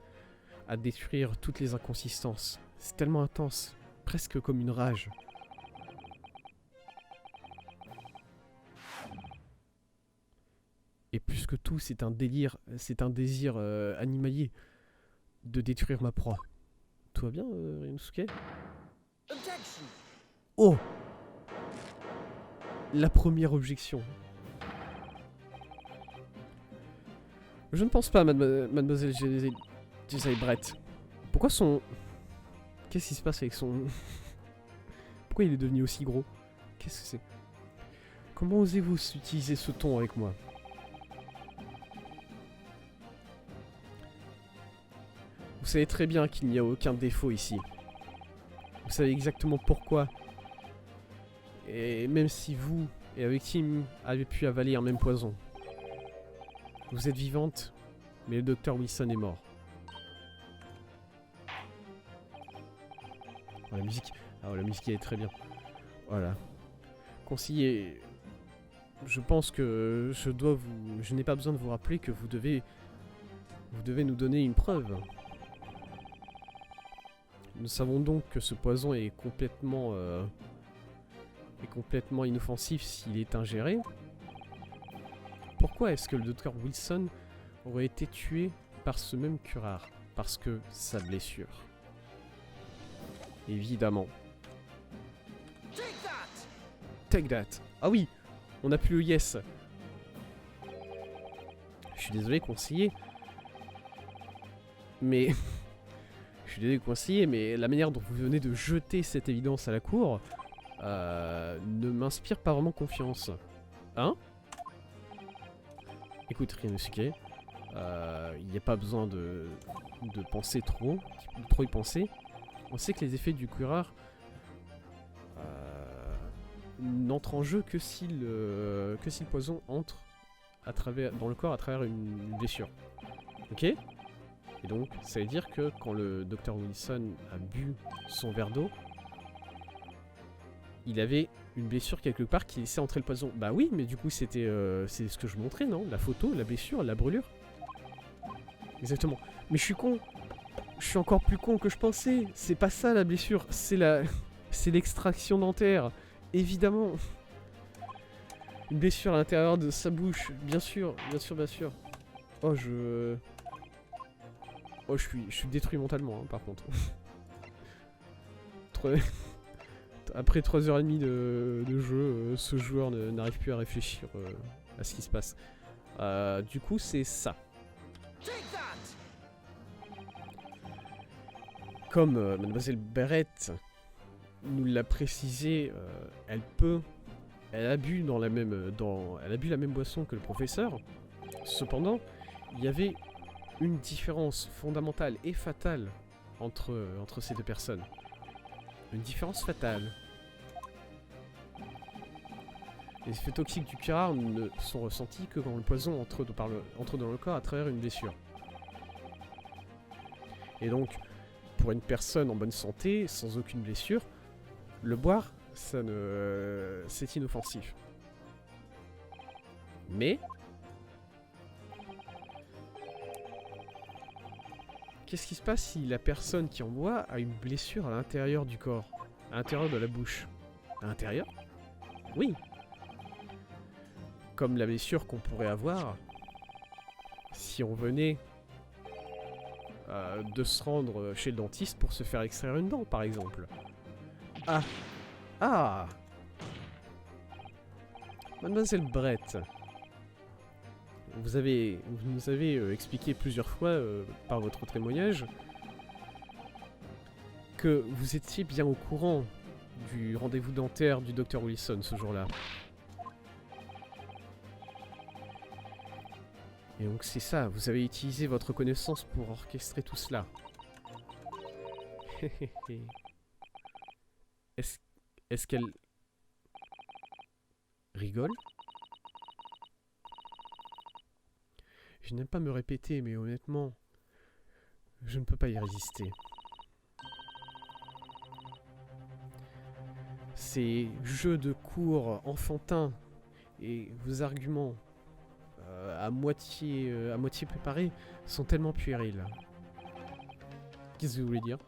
à détruire toutes les inconsistances. C'est tellement intense, presque comme une rage. Et plus que tout, c'est un délire, c'est un désir animalier de détruire ma proie. Tout va bien, Ryunosuke? Oh! La première objection. Je ne pense pas, mademoiselle Giselle Brett. Pourquoi son... Qu'est-ce qui se passe avec son... Pourquoi il est devenu aussi gros? Qu'est-ce que c'est? Comment osez-vous utiliser ce ton avec moi? Vous savez très bien qu'il n'y a aucun défaut ici. Vous savez exactement pourquoi. Et même si vous et avec Tim avez pu avaler un même poison. Vous êtes vivante, mais le docteur Wilson est mort. Oh, la musique. Ah, oh, la musique elle est très bien. Voilà. Conseiller, je pense que je n'ai pas besoin de vous rappeler que vous devez nous donner une preuve. Nous savons donc que ce poison est complètement inoffensif s'il est ingéré. Pourquoi est-ce que le docteur Wilson aurait été tué par ce même curare? Parce que sa blessure. Évidemment. Take that. Ah oui, on a plus le yes. Je suis désolé, conseiller. Mais... Je suis désolé, conseiller, mais la manière dont vous venez de jeter cette évidence à la cour ne m'inspire pas vraiment confiance. Hein? Écoute, Ryunosuke, il n'y a pas besoin de penser trop y penser. On sait que les effets du curare n'entrent en jeu que si le poison entre dans le corps à travers une blessure. Ok? Et donc, ça veut dire que quand le Dr Wilson a bu son verre d'eau, il avait une blessure quelque part qui laissait entrer le poison. Bah oui, mais du coup, c'est ce que je montrais, non? La photo, la blessure, la brûlure. Exactement. Mais je suis con. Je suis encore plus con que je pensais. C'est pas ça la blessure, c'est l'extraction dentaire. Évidemment. Une blessure à l'intérieur de sa bouche. Bien sûr, bien sûr, bien sûr. Oh, Oh, je suis détruit mentalement, hein, par contre. Tre- Après 3h30 de jeu, ce joueur n'arrive plus à réfléchir à ce qui se passe. Du coup, c'est ça. Comme Mademoiselle Barrett nous l'a précisé, elle a bu elle a bu la même boisson que le professeur. Cependant, il y avait une différence fondamentale et fatale entre ces deux personnes. Une différence fatale. Les effets toxiques du curare ne sont ressentis que quand le poison entre dans le corps à travers une blessure. Et donc, pour une personne en bonne santé, sans aucune blessure, le boire, c'est inoffensif. Mais qu'est-ce qui se passe si la personne qui en boit a une blessure à l'intérieur du corps, à l'intérieur de la bouche? À l'intérieur? Oui. Comme la blessure qu'on pourrait avoir si on venait de se rendre chez le dentiste pour se faire extraire une dent, par exemple. Ah. Ah. Mademoiselle Brett, vous nous avez expliqué plusieurs fois par votre témoignage que vous étiez bien au courant du rendez-vous dentaire du Dr Wilson ce jour-là. Et donc c'est ça, vous avez utilisé votre connaissance pour orchestrer tout cela. Est-ce qu'elle rigole? Je n'aime pas me répéter, mais honnêtement, je ne peux pas y résister. Ces jeux de cours enfantins et vos arguments à moitié préparés sont tellement puérils. Qu'est-ce que vous voulez dire?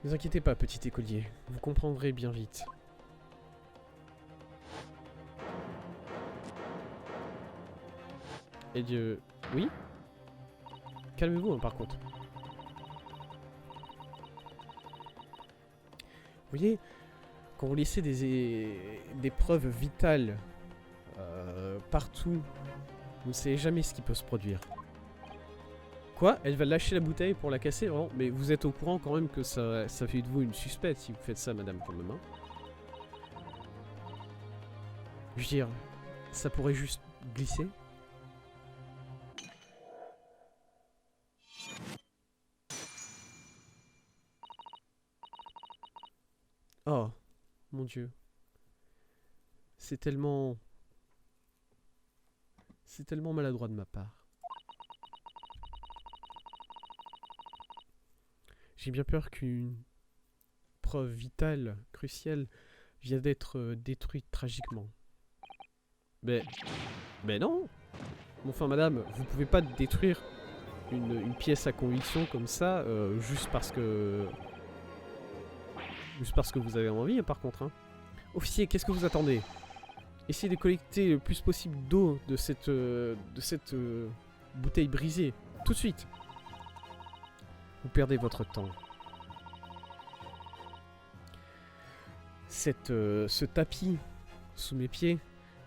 Ne vous inquiétez pas, petit écolier, vous comprendrez bien vite. Et Dieu... Oui? Calmez-vous, hein, par contre. Vous voyez, quand vous laissez des preuves vitales partout, vous ne savez jamais ce qui peut se produire. Quoi? Elle va lâcher la bouteille pour la casser? Vraiment? Mais vous êtes au courant quand même que ça fait de vous une suspecte si vous faites ça, madame, quand même. Hein. Je veux dire, ça pourrait juste glisser? Oh, mon Dieu. C'est tellement maladroit de ma part. J'ai bien peur qu'une preuve vitale, cruciale, vient d'être détruite tragiquement. Mais non! Enfin, madame, vous pouvez pas détruire une pièce à conviction comme ça, juste parce que vous avez envie, par contre. Hein. Officier, qu'est-ce que vous attendez? Essayez de collecter le plus possible d'eau de cette bouteille brisée, tout de suite. Vous perdez votre temps. Ce tapis sous mes pieds,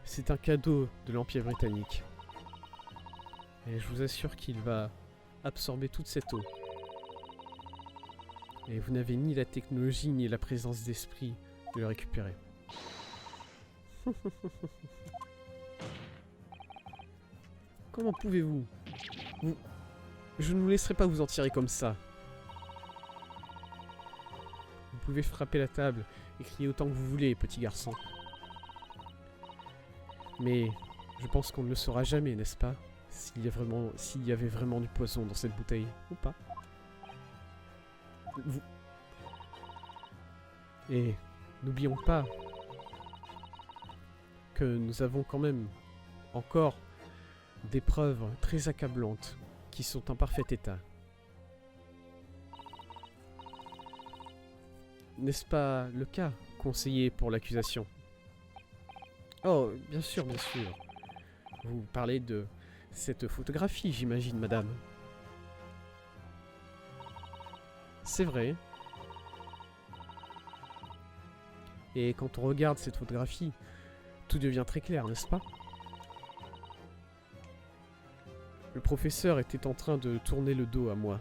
c'est un cadeau de l'Empire britannique. Et je vous assure qu'il va absorber toute cette eau. Et vous n'avez ni la technologie ni la présence d'esprit de le récupérer. Comment pouvez-vous? Je ne vous laisserai pas vous en tirer comme ça. Vous pouvez frapper la table et crier autant que vous voulez, petit garçon. Mais je pense qu'on ne le saura jamais, n'est-ce pas? S'il y avait vraiment du poison dans cette bouteille, ou pas. Et n'oublions pas que nous avons quand même encore des preuves très accablantes qui sont en parfait état. N'est-ce pas le cas, conseiller pour l'accusation? Oh, bien sûr, bien sûr. Vous parlez de cette photographie, j'imagine, madame. C'est vrai. Et quand on regarde cette photographie, tout devient très clair, n'est-ce pas? Le professeur était en train de tourner le dos à moi.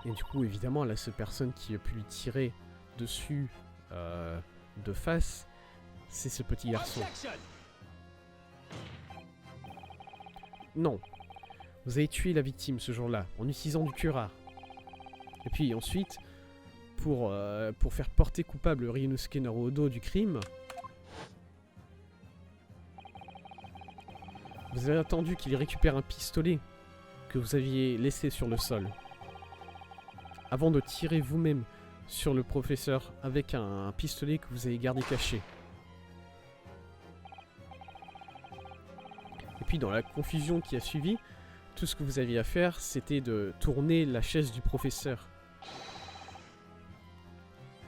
Et du coup, évidemment, la seule personne qui a pu lui tirer dessus de face, c'est ce petit garçon. Non. Vous avez tué la victime ce jour-là, en utilisant du curare. Et puis ensuite, pour faire porter coupable Ryunosuke Naruhodo du crime, vous avez attendu qu'il récupère un pistolet que vous aviez laissé sur le sol, avant de tirer vous-même sur le professeur avec un pistolet que vous avez gardé caché. Et puis dans la confusion qui a suivi, tout ce que vous aviez à faire, c'était de tourner la chaise du professeur.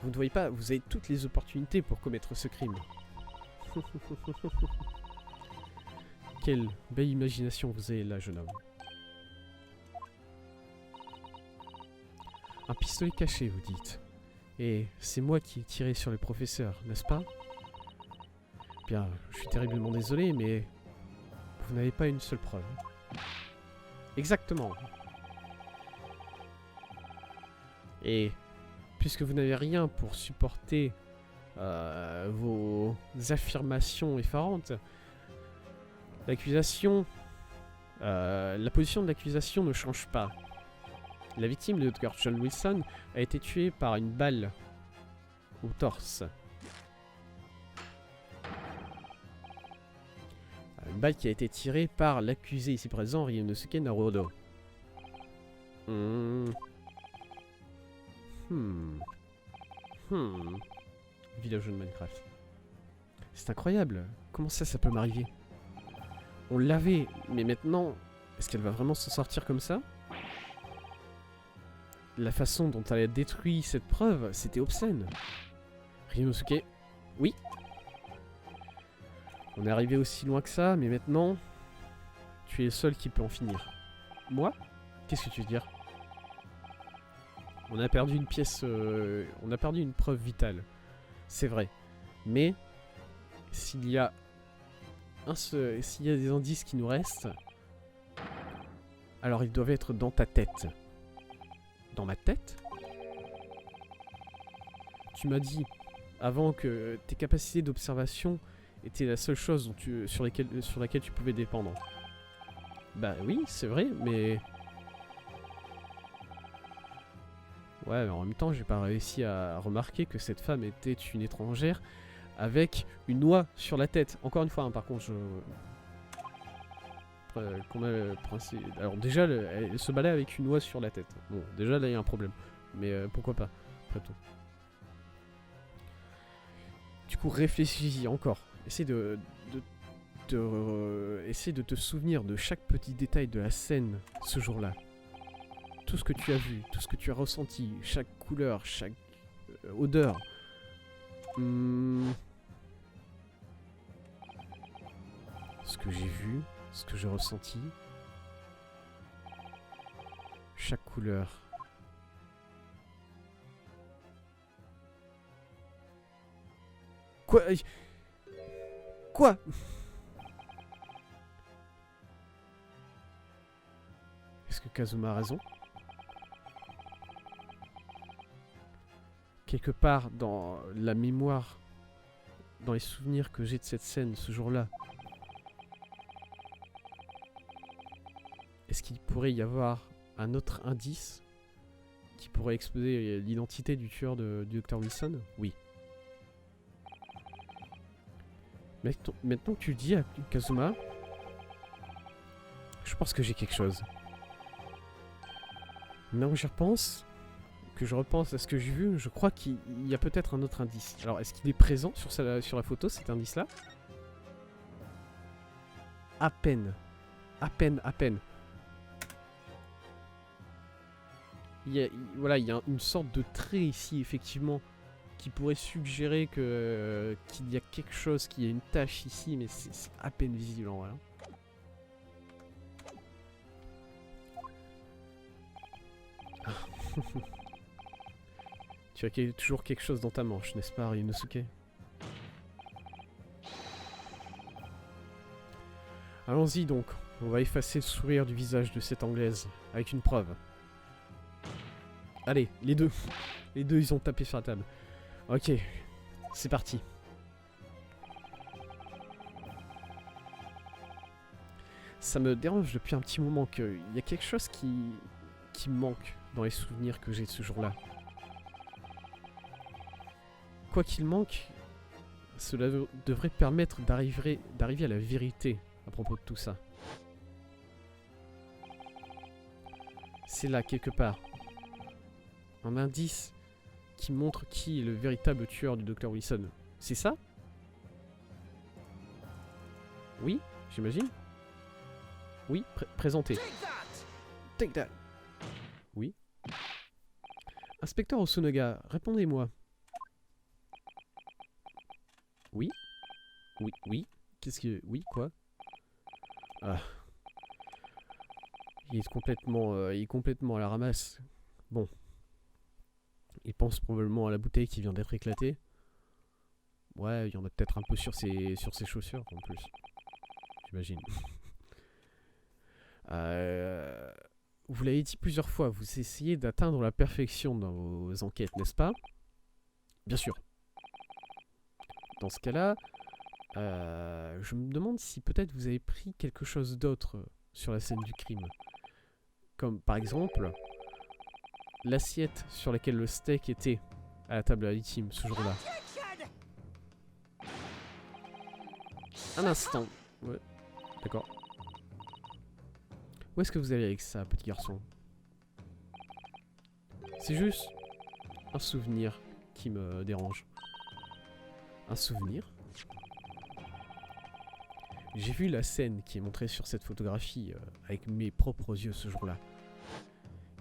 Vous ne voyez pas, vous avez toutes les opportunités pour commettre ce crime. Quelle belle imagination vous avez là, jeune homme. Un pistolet caché, vous dites. Et c'est moi qui ai tiré sur le professeur, n'est-ce pas? Bien, je suis terriblement désolé, mais vous n'avez pas une seule preuve. Exactement. Et puisque vous n'avez rien pour supporter vos affirmations effarantes, l'accusation, la position de l'accusation ne change pas. La victime, le Dr. John Wilson, a été tuée par une balle au torse. Une balle qui a été tirée par l'accusé ici présent, Ryunosuke Naruhodo. Village de Minecraft. C'est incroyable. Comment ça peut m'arriver? On l'avait, mais maintenant, est-ce qu'elle va vraiment s'en sortir comme ça? La façon dont elle a détruit cette preuve, c'était obscène. Ryunosuke, oui. On est arrivé aussi loin que ça, mais maintenant, tu es le seul qui peut en finir. Moi? Qu'est-ce que tu veux dire? On a perdu une pièce, on a perdu une preuve vitale. C'est vrai. Mais, s'il y a des indices qui nous restent, alors ils doivent être dans ta tête. Dans ma tête? Tu m'as dit, avant, que tes capacités d'observation étaient la seule chose dont sur laquelle tu pouvais dépendre. Bah oui, c'est vrai, mais... Ouais, mais en même temps, j'ai pas réussi à remarquer que cette femme était une étrangère avec une noix sur la tête. Encore une fois, hein, par contre, alors déjà, elle se balait avec une noix sur la tête. Bon, déjà, là, il y a un problème. Mais pourquoi pas, après tout. Du coup, réfléchis-y encore. Essaye de te souvenir de chaque petit détail de la scène ce jour-là. Tout ce que tu as vu, tout ce que tu as ressenti, chaque couleur, chaque odeur. Ce que j'ai vu, ce que j'ai ressenti. Chaque couleur. Quoi? Quoi? Est-ce que Kazuma a raison? Quelque part dans la mémoire, dans les souvenirs que j'ai de cette scène ce jour-là, est-ce qu'il pourrait y avoir un autre indice qui pourrait exposer l'identité du tueur du Dr. Wilson? Oui. Maintenant que tu le dis à Kazuma, je pense que j'ai quelque chose. Maintenant que j'y repense, que je repense à ce que j'ai vu, je crois qu'il y a peut-être un autre indice. Alors, est-ce qu'il est présent sur la photo, cet indice-là? À peine. À peine, à peine. Voilà, il y a une sorte de trait ici, effectivement, qui pourrait suggérer que qu'il y a quelque chose, qu'il y a une tache ici, mais c'est à peine visible en vrai. Tu as toujours quelque chose dans ta manche, n'est-ce pas, Ryunosuke? Allons-y donc, on va effacer le sourire du visage de cette Anglaise, avec une preuve. Allez, les deux. Les deux, ils ont tapé sur la table. Ok, c'est parti. Ça me dérange depuis un petit moment qu'il y a quelque chose qui me manque dans les souvenirs que j'ai de ce jour-là. Quoi qu'il manque, cela devrait permettre d'arriver à la vérité à propos de tout ça. C'est là, quelque part. Un indice qui montre qui est le véritable tueur du Dr Wilson. C'est ça? Oui, j'imagine. Oui, présentez. Take that. Oui. Inspecteur Osunoga, répondez-moi. Oui. Oui, oui. Qu'est-ce que... Oui, quoi? Ah. Il est complètement à la ramasse. Bon. Il pense probablement à la bouteille qui vient d'être éclatée. Ouais, il y en a peut-être un peu sur ses chaussures en plus. J'imagine. Vous l'avez dit plusieurs fois, vous essayez d'atteindre la perfection dans vos enquêtes, n'est-ce pas? Bien sûr. Dans ce cas-là, je me demande si peut-être vous avez pris quelque chose d'autre sur la scène du crime. Comme par exemple, l'assiette sur laquelle le steak était à la table de la victime ce jour-là. Un instant. Ouais, d'accord. Où est-ce que vous allez avec ça, petit garçon? C'est juste un souvenir qui me dérange. Un souvenir? J'ai vu la scène qui est montrée sur cette photographie avec mes propres yeux ce jour-là.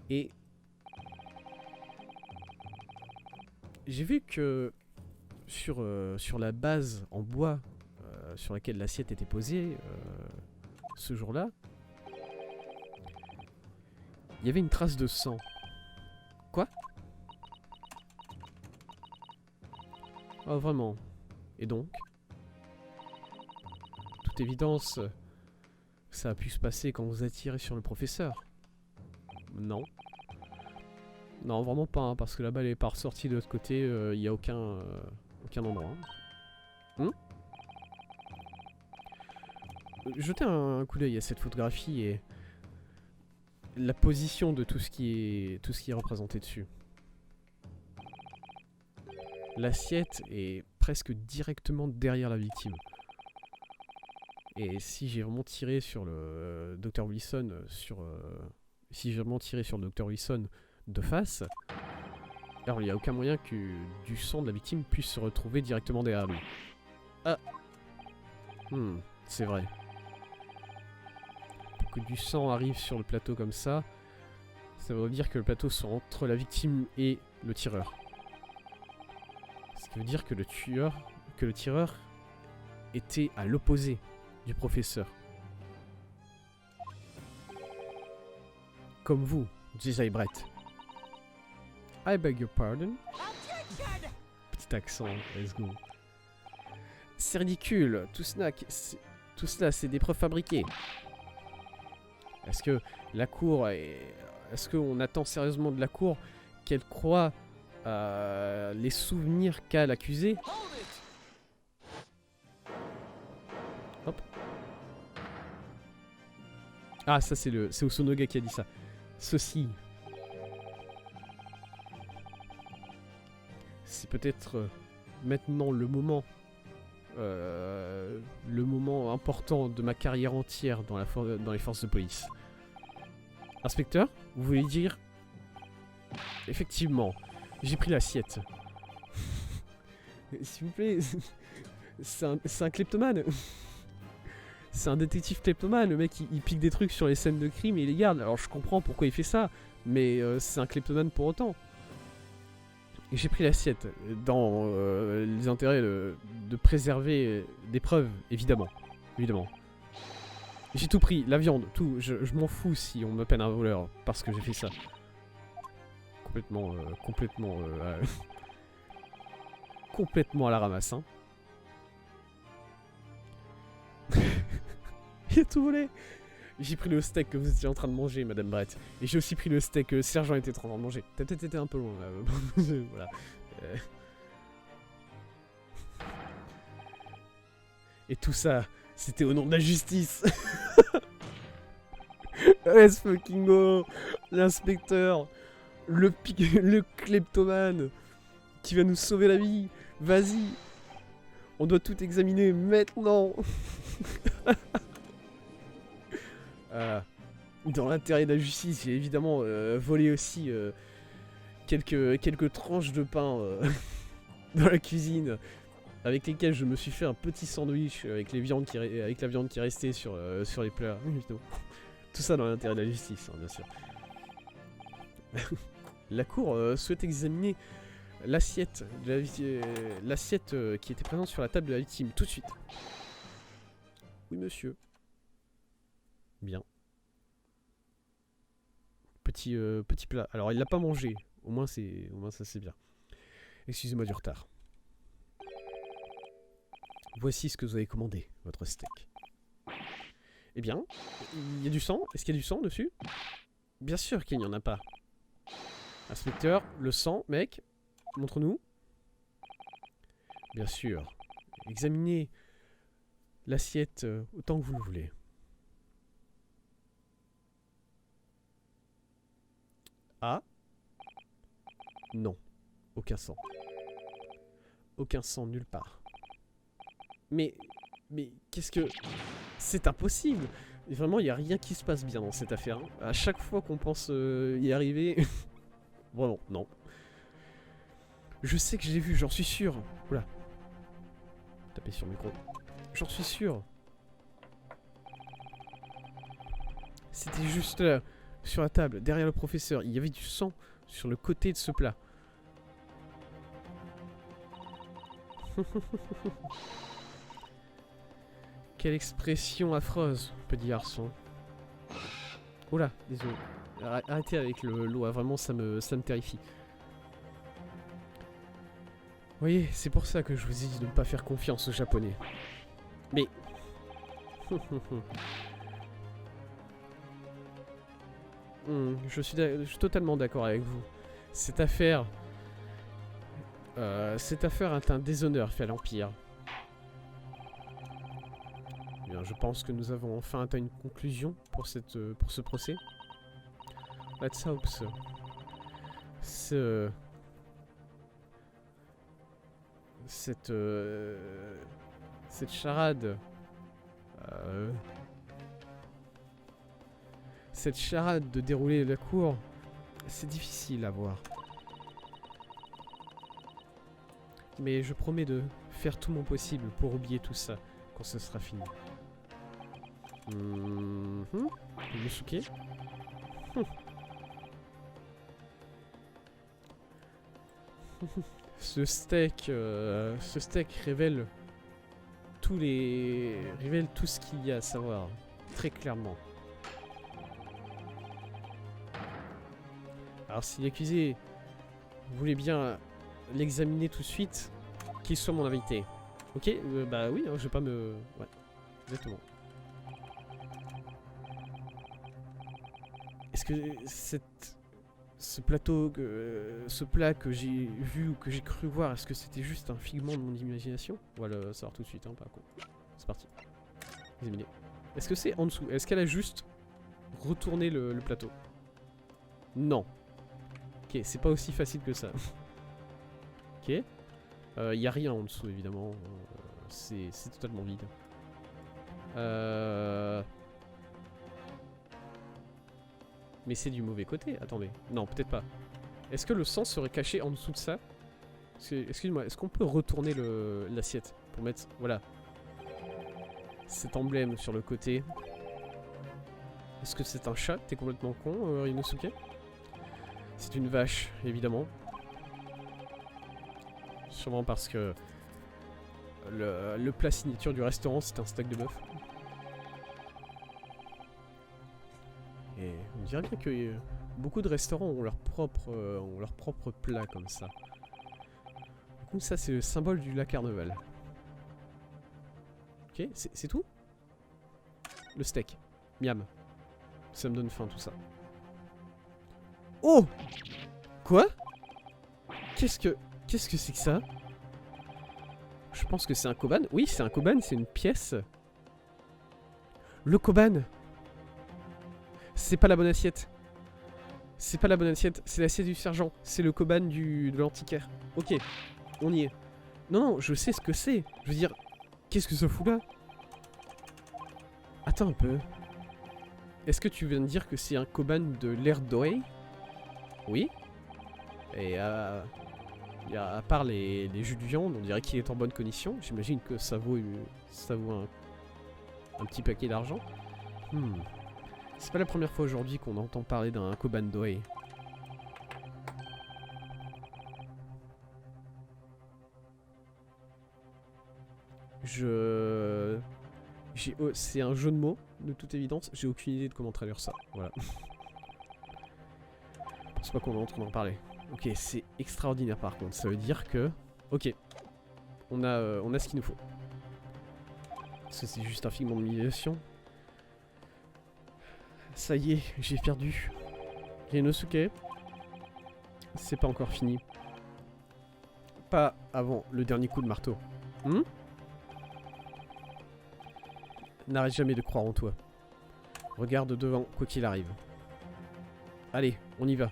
Et j'ai vu que sur la base en bois sur laquelle l'assiette était posée ce jour-là, il y avait une trace de sang. Quoi? Oh, vraiment? Et donc? Toute évidence, ça a pu se passer quand vous avez tiré sur le professeur. Non. Non, vraiment pas, hein, parce que la balle est pas ressortie de l'autre côté, il n'y a aucun endroit. Jetez un coup d'œil à cette photographie et la position de tout ce qui est représenté dessus. L'assiette est presque directement derrière la victime. Et si j'ai vraiment tiré sur le Dr Wilson, si j'ai vraiment tiré sur le Dr Wilson de face, alors il n'y a aucun moyen que du sang de la victime puisse se retrouver directement derrière lui. Ah, c'est vrai. Pour que du sang arrive sur le plateau comme ça, ça veut dire que le plateau soit entre la victime et le tireur. Ce qui veut dire que le tireur était à l'opposé du professeur. Comme vous, J.J. Brett. I beg your pardon. Petit accent, let's go. C'est ridicule, tout cela c'est des preuves fabriquées. Est-ce que la cour est-ce qu'on attend sérieusement de la cour qu'elle croit les souvenirs qu'a l'accusé? Hop. Ah, ça c'est Osunoga qui a dit ça. Ceci. C'est peut-être maintenant le moment important de ma carrière entière dans les forces de police. Inspecteur, vous voulez dire? Effectivement, j'ai pris l'assiette. S'il vous plaît, c'est un kleptomane. C'est un détective kleptomane, le mec il pique des trucs sur les scènes de crime et il les garde. Alors je comprends pourquoi il fait ça, mais c'est un kleptomane pour autant. J'ai pris l'assiette dans les intérêts de préserver des preuves, évidemment. Évidemment. J'ai tout pris, la viande, tout. Je m'en fous si on me peine un voleur parce que j'ai fait ça. Complètement, complètement à la ramasse, hein. Il a tout volé. J'ai pris le steak que vous étiez en train de manger, Madame Brett. Et j'ai aussi pris le steak que le sergent était en train de manger. T'as peut-être été un peu loin, là. Voilà. Et tout ça, c'était au nom de la justice. Let's fucking go. L'inspecteur, le kleptomane qui va nous sauver la vie. Vas-y. On doit tout examiner maintenant. Dans l'intérêt de la justice, j'ai évidemment volé aussi quelques tranches de pain dans la cuisine, avec lesquelles je me suis fait un petit sandwich avec la viande qui restait sur les plats. Évidemment. Tout ça dans l'intérêt de la justice, hein, bien sûr. La cour souhaite examiner l'assiette qui était présente sur la table de la victime tout de suite. Oui, monsieur. Bien. Petit plat. Alors, il l'a pas mangé. Au moins, ça c'est bien. Excusez-moi du retard. Voici ce que vous avez commandé, votre steak. Eh bien, il y a du sang. Est-ce qu'il y a du sang dessus? Bien sûr qu'il n'y en a pas. Inspecteur, le sang, mec. Montre-nous. Bien sûr. Examinez l'assiette autant que vous le voulez. Ah. Non. Aucun sang. Aucun sang nulle part. Mais qu'est-ce que... C'est impossible. Vraiment, il n'y a rien qui se passe bien dans cette affaire. Hein. À chaque fois qu'on pense y arriver... Vraiment, non. Je sais que je l'ai vu, j'en suis sûr. Oula. Taper sur le micro. J'en suis sûr. C'était juste là, sur la table, derrière le professeur. Il y avait du sang sur le côté de ce plat. Quelle expression affreuse, petit garçon. Oula, désolé. Arrêtez avec l'eau, vraiment ça me terrifie. Vous voyez, c'est pour ça que je vous ai dit de ne pas faire confiance aux Japonais. Mais... je suis totalement d'accord avec vous. Cette affaire est un déshonneur fait à l'Empire. Bien, je pense que nous avons enfin atteint une conclusion pour ce procès. Let's hope so. Cette charade... Cette charade de dérouler la cour, c'est difficile à voir. Mais je promets de faire tout mon possible pour oublier tout ça quand ce sera fini. Yusuke. Ce steak révèle tout ce qu'il y a à savoir, très clairement. Alors si l'accusé voulait bien l'examiner tout de suite, qu'il soit mon invité. Ok, bah oui, hein, je vais pas me... Ouais, exactement. Est-ce que ce plat que j'ai vu ou que j'ai cru voir, est-ce que c'était juste un figment de mon imagination? On va le savoir tout de suite, hein, pas con. C'est parti. Examiner. Est-ce que c'est en dessous? Est-ce qu'elle a juste retourné le plateau? Non. Ok, c'est pas aussi facile que ça. Ok. Y a rien en dessous, évidemment. C'est totalement vide. Mais c'est du mauvais côté. Attendez. Non, peut-être pas. Est-ce que le sang serait caché en dessous de ça? Excuse-moi, est-ce qu'on peut retourner l'assiette pour mettre... Voilà. Cet emblème sur le côté. Est-ce que c'est un chat? T'es complètement con, Ryunosuke? C'est une vache, évidemment. sûrement parce que le plat signature du restaurant, c'est un steak de bœuf. Et on dirait bien que beaucoup de restaurants ont leur propre plat comme ça. Du coup, ça, c'est le symbole du lac Carneval. Ok, c'est tout? Le steak. Miam. Ça me donne faim, tout ça. Oh! Quoi? Qu'est-ce que c'est que ça? Je pense que c'est un koban. Oui, c'est un koban, c'est une pièce. Le koban! C'est pas la bonne assiette. C'est pas la bonne assiette, c'est l'assiette du sergent. C'est le koban de l'antiquaire. Ok, on y est. Non, non, je sais ce que c'est. Je veux dire, qu'est-ce que ça fout là? Attends un peu. Est-ce que tu viens de dire que c'est un koban de l'ère Doi? Oui. Et à part les jus de viande, on dirait qu'il est en bonne condition. J'imagine que ça vaut un petit paquet d'argent. C'est pas la première fois aujourd'hui qu'on entend parler d'un koban Doi. C'est un jeu de mots, de toute évidence. J'ai aucune idée de comment traduire ça. Voilà. Je pense pas qu'on est en train d'en parler. Ok, c'est extraordinaire par contre. Ça veut dire que... Ok. On a ce qu'il nous faut. Ça, c'est juste un figment de l'imagination. Ça y est, j'ai perdu. Ryunosuke. C'est pas encore fini. Pas avant le dernier coup de marteau. N'arrête jamais de croire en toi. Regarde devant, quoi qu'il arrive. Allez, on y va.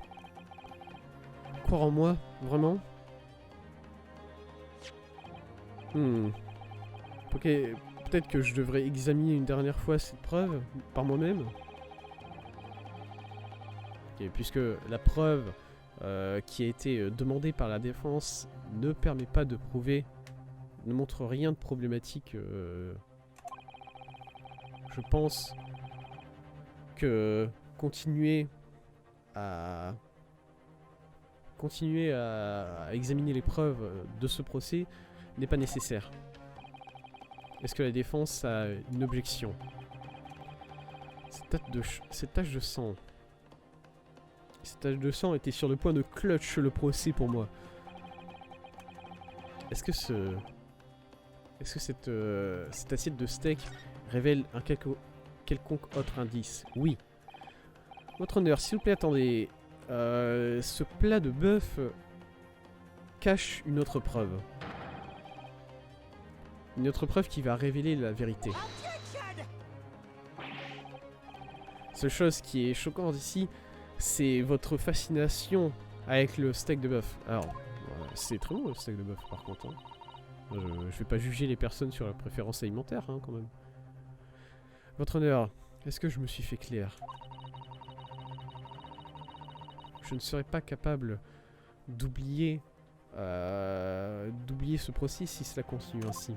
Croire en moi, vraiment? Ok, peut-être que je devrais examiner une dernière fois cette preuve par moi-même. Ok, puisque la preuve qui a été demandée par la défense ne permet pas de prouver, ne montre rien de problématique. Je pense que continuer à examiner les preuves de ce procès n'est pas nécessaire. Est-ce que la défense a une objection? Cette tache de sang. Cette tache de sang était sur le point de clutch le procès pour moi. Est-ce que cette assiette de steak révèle un quelconque autre indice? Oui. Votre honneur, s'il vous plaît, attendez. Ce plat de bœuf cache une autre preuve. Une autre preuve qui va révéler la vérité. Seule chose qui est choquante ici, c'est votre fascination avec le steak de bœuf. Alors, c'est très bon le steak de bœuf par contre. Hein. Je vais pas juger les personnes sur leur préférence alimentaire hein, quand même. Votre honneur, est-ce que je me suis fait clair? Je ne serais pas capable d'oublier ce procès si cela continue ainsi.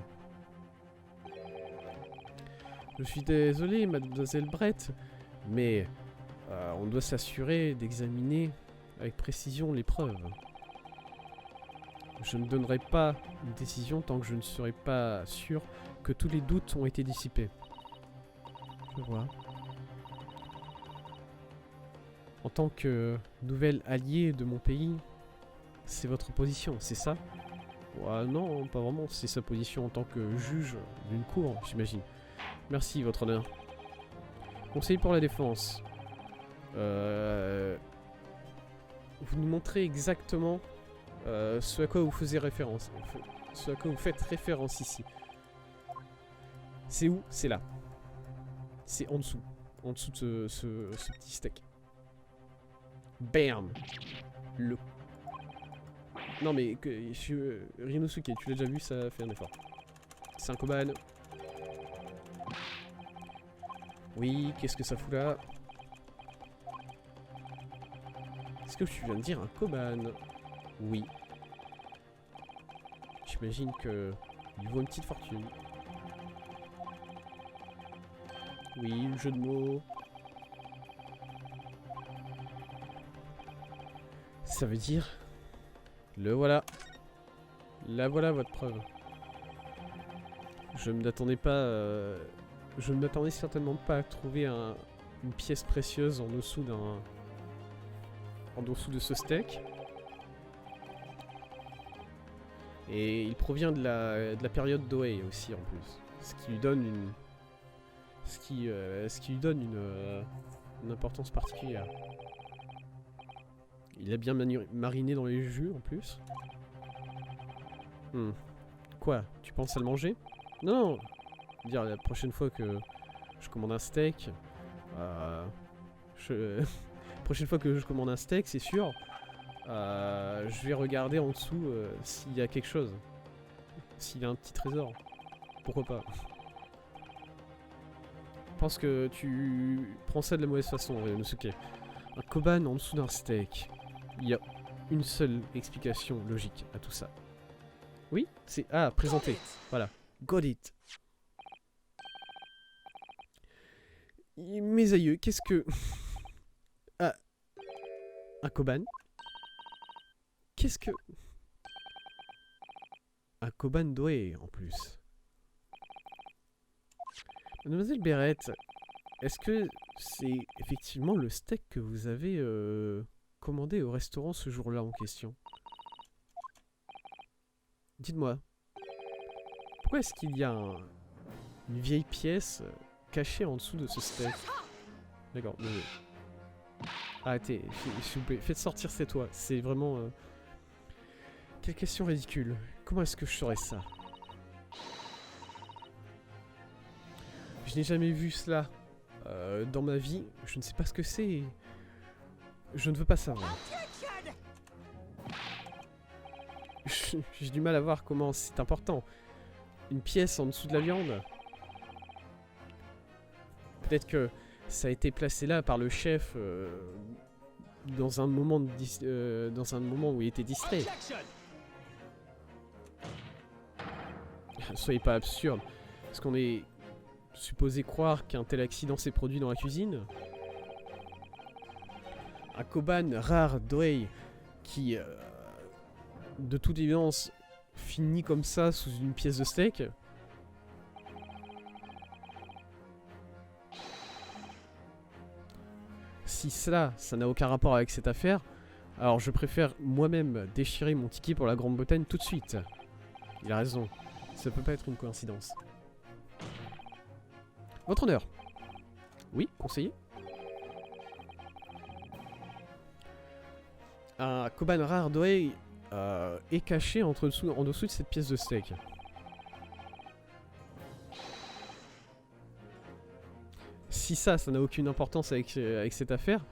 Je suis désolé, mademoiselle Brett, mais on doit s'assurer d'examiner avec précision les preuves. Je ne donnerai pas une décision tant que je ne serai pas sûr que tous les doutes ont été dissipés. Je vois. En tant que nouvel allié de mon pays, c'est votre position, c'est ça? Ouais, non, pas vraiment. C'est sa position en tant que juge d'une cour, j'imagine. Merci, votre honneur. Conseiller pour la défense. Vous nous montrez exactement ce à quoi vous faisiez référence. Ce à quoi vous faites référence ici. C'est où? C'est là. C'est en dessous. En dessous de ce petit steak. Bam! Le... Non mais, Ryunosuke, tu l'as déjà vu, ça fait un effort. C'est un koban. Oui, qu'est-ce que ça fout là? Est-ce que tu viens de dire un koban? Oui. J'imagine que il vaut une petite fortune. Oui, le jeu de mots. Ça veut dire... Le voilà. Là voilà votre preuve. Je ne m'attendais pas... je ne m'attendais certainement pas à trouver une pièce précieuse en dessous d'un... en dessous de ce steak. Et il provient de la période Doei aussi en plus. Ce qui lui donne une... ce qui lui donne une importance particulière. Il a bien mariné dans les jus en plus. Quoi? Tu penses à le manger? Non, non. Dire la prochaine fois que je commande un steak, prochaine fois que je commande un steak, c'est sûr, je vais regarder en dessous s'il y a quelque chose, s'il y a un petit trésor. Pourquoi pas? Je pense que tu prends ça de la mauvaise façon, Nosuke. Un koban en dessous d'un steak. Il y a une seule explication logique à tout ça. Oui, c'est... Ah, présenter. Voilà. Got it. Mes aïeux, qu'est-ce que... Ah... Un koban? Qu'est-ce que... Un koban Doé, en plus. Mademoiselle Berrette, est-ce que c'est effectivement le steak que vous avez commandé au restaurant ce jour-là en question? Dites-moi, pourquoi est-ce qu'il y a une vieille pièce cachée en dessous de ce steak? D'accord, mais... Arrêtez, s'il vous plaît, faites sortir ces toits, c'est vraiment... Quelle question ridicule. Comment est-ce que je saurais ça? Je n'ai jamais vu cela dans ma vie, je ne sais pas ce que c'est. Je ne veux pas savoir. J'ai du mal à voir comment c'est important. Une pièce en dessous de la viande. Peut-être que ça a été placé là par le chef dans un moment où il était distrait. Soyez pas absurde. Est-ce qu'on est supposé croire qu'un tel accident s'est produit dans la cuisine? Un koban rare Doei qui, de toute évidence, finit comme ça sous une pièce de steak. Si ça n'a aucun rapport avec cette affaire, alors je préfère moi-même déchirer mon ticket pour la Grande-Bretagne tout de suite. Il a raison, ça peut pas être une coïncidence. Votre honneur. Oui, conseiller. Un koban rare Doei est caché en dessous de cette pièce de steak. Si ça n'a aucune importance avec cette affaire,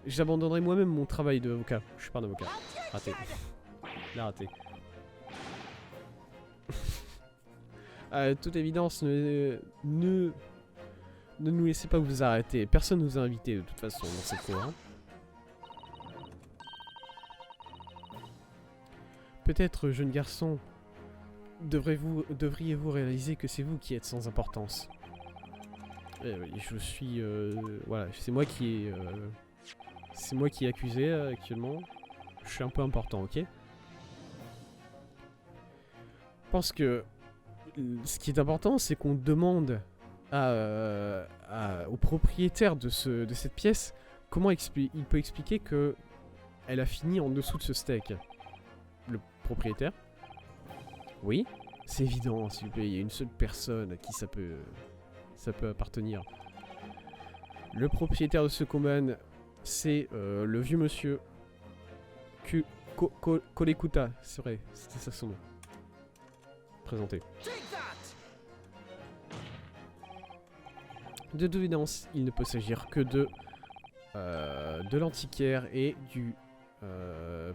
j'abandonnerai moi-même mon travail d'avocat. Je suis pas un avocat. Raté. Là, raté. À toute évidence, ne nous laissez pas vous arrêter. Personne nous a invités de toute façon dans cette cour. Hein. Peut-être, jeune garçon, devriez-vous réaliser que c'est vous qui êtes sans importance. Je suis... voilà, c'est moi qui est accusé actuellement. Je suis un peu important, ok? Je pense que ce qui est important, c'est qu'on demande au propriétaire de cette pièce comment il peut expliquer que elle a fini en dessous de ce steak. Le propriétaire? Oui, c'est évident, s'il vous plaît, il y a une seule personne à qui ça peut appartenir. Le propriétaire de ce koban, c'est le vieux monsieur Kolekuta, c'est vrai, c'était ça son nom. Présenté. De toute évidence, il ne peut s'agir que de l'antiquaire et du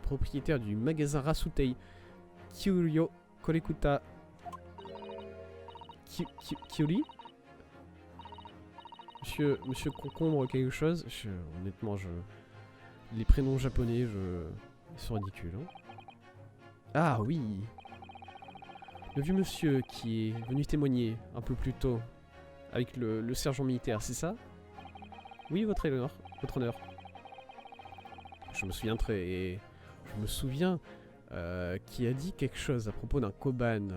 propriétaire du magasin Rasutei, Kyuryo Kolekuta Kyuri. Monsieur Concombre quelque chose. Honnêtement, les prénoms japonais, ils sont ridicules. Hein. Ah oui, le vieux monsieur qui est venu témoigner un peu plus tôt avec le sergent militaire, c'est ça? Oui, votre honneur. Je me souviens qui a dit quelque chose à propos d'un Koban.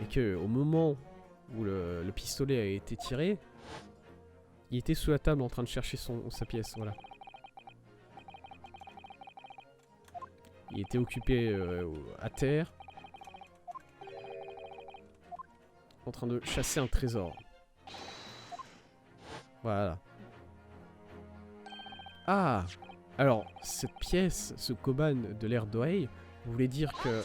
Et que au moment où le pistolet a été tiré, il était sous la table en train de chercher sa pièce, voilà. Il était occupé à terre, en train de chasser un trésor. Voilà. Ah! Alors, cette pièce, ce Koban de l'ère Dohei, voulait dire que...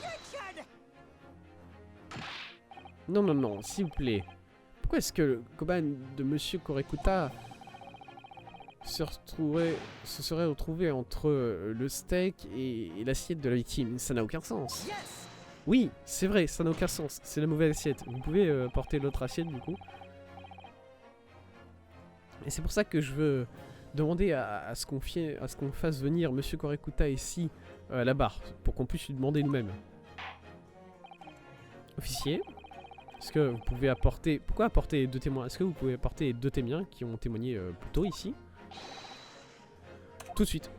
Non, non, non, s'il vous plaît. Pourquoi est-ce que le Koban de Monsieur Korekuta se serait retrouvé entre le steak et l'assiette de la victime? Ça n'a aucun sens. Oui, c'est vrai, ça n'a aucun sens. C'est la mauvaise assiette. Vous pouvez porter l'autre assiette, du coup. Et c'est pour ça que je veux demander à ce qu'on fasse venir Monsieur Korekuta ici, à la barre, pour qu'on puisse lui demander nous-mêmes. Officier, est-ce que vous pouvez apporter... Pourquoi apporter 2 témoins? Est-ce que vous pouvez apporter 2 témoins qui ont témoigné plus tôt ici? Tout de suite.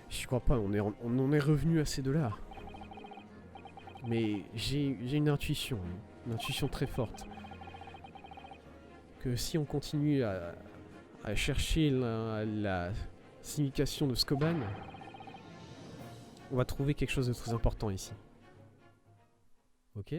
Je crois pas, on en est revenu à ces deux-là. Mais j'ai une intuition très forte. Que si on continue à chercher la signification de Skoban, on va trouver quelque chose de très important ici. Ok ?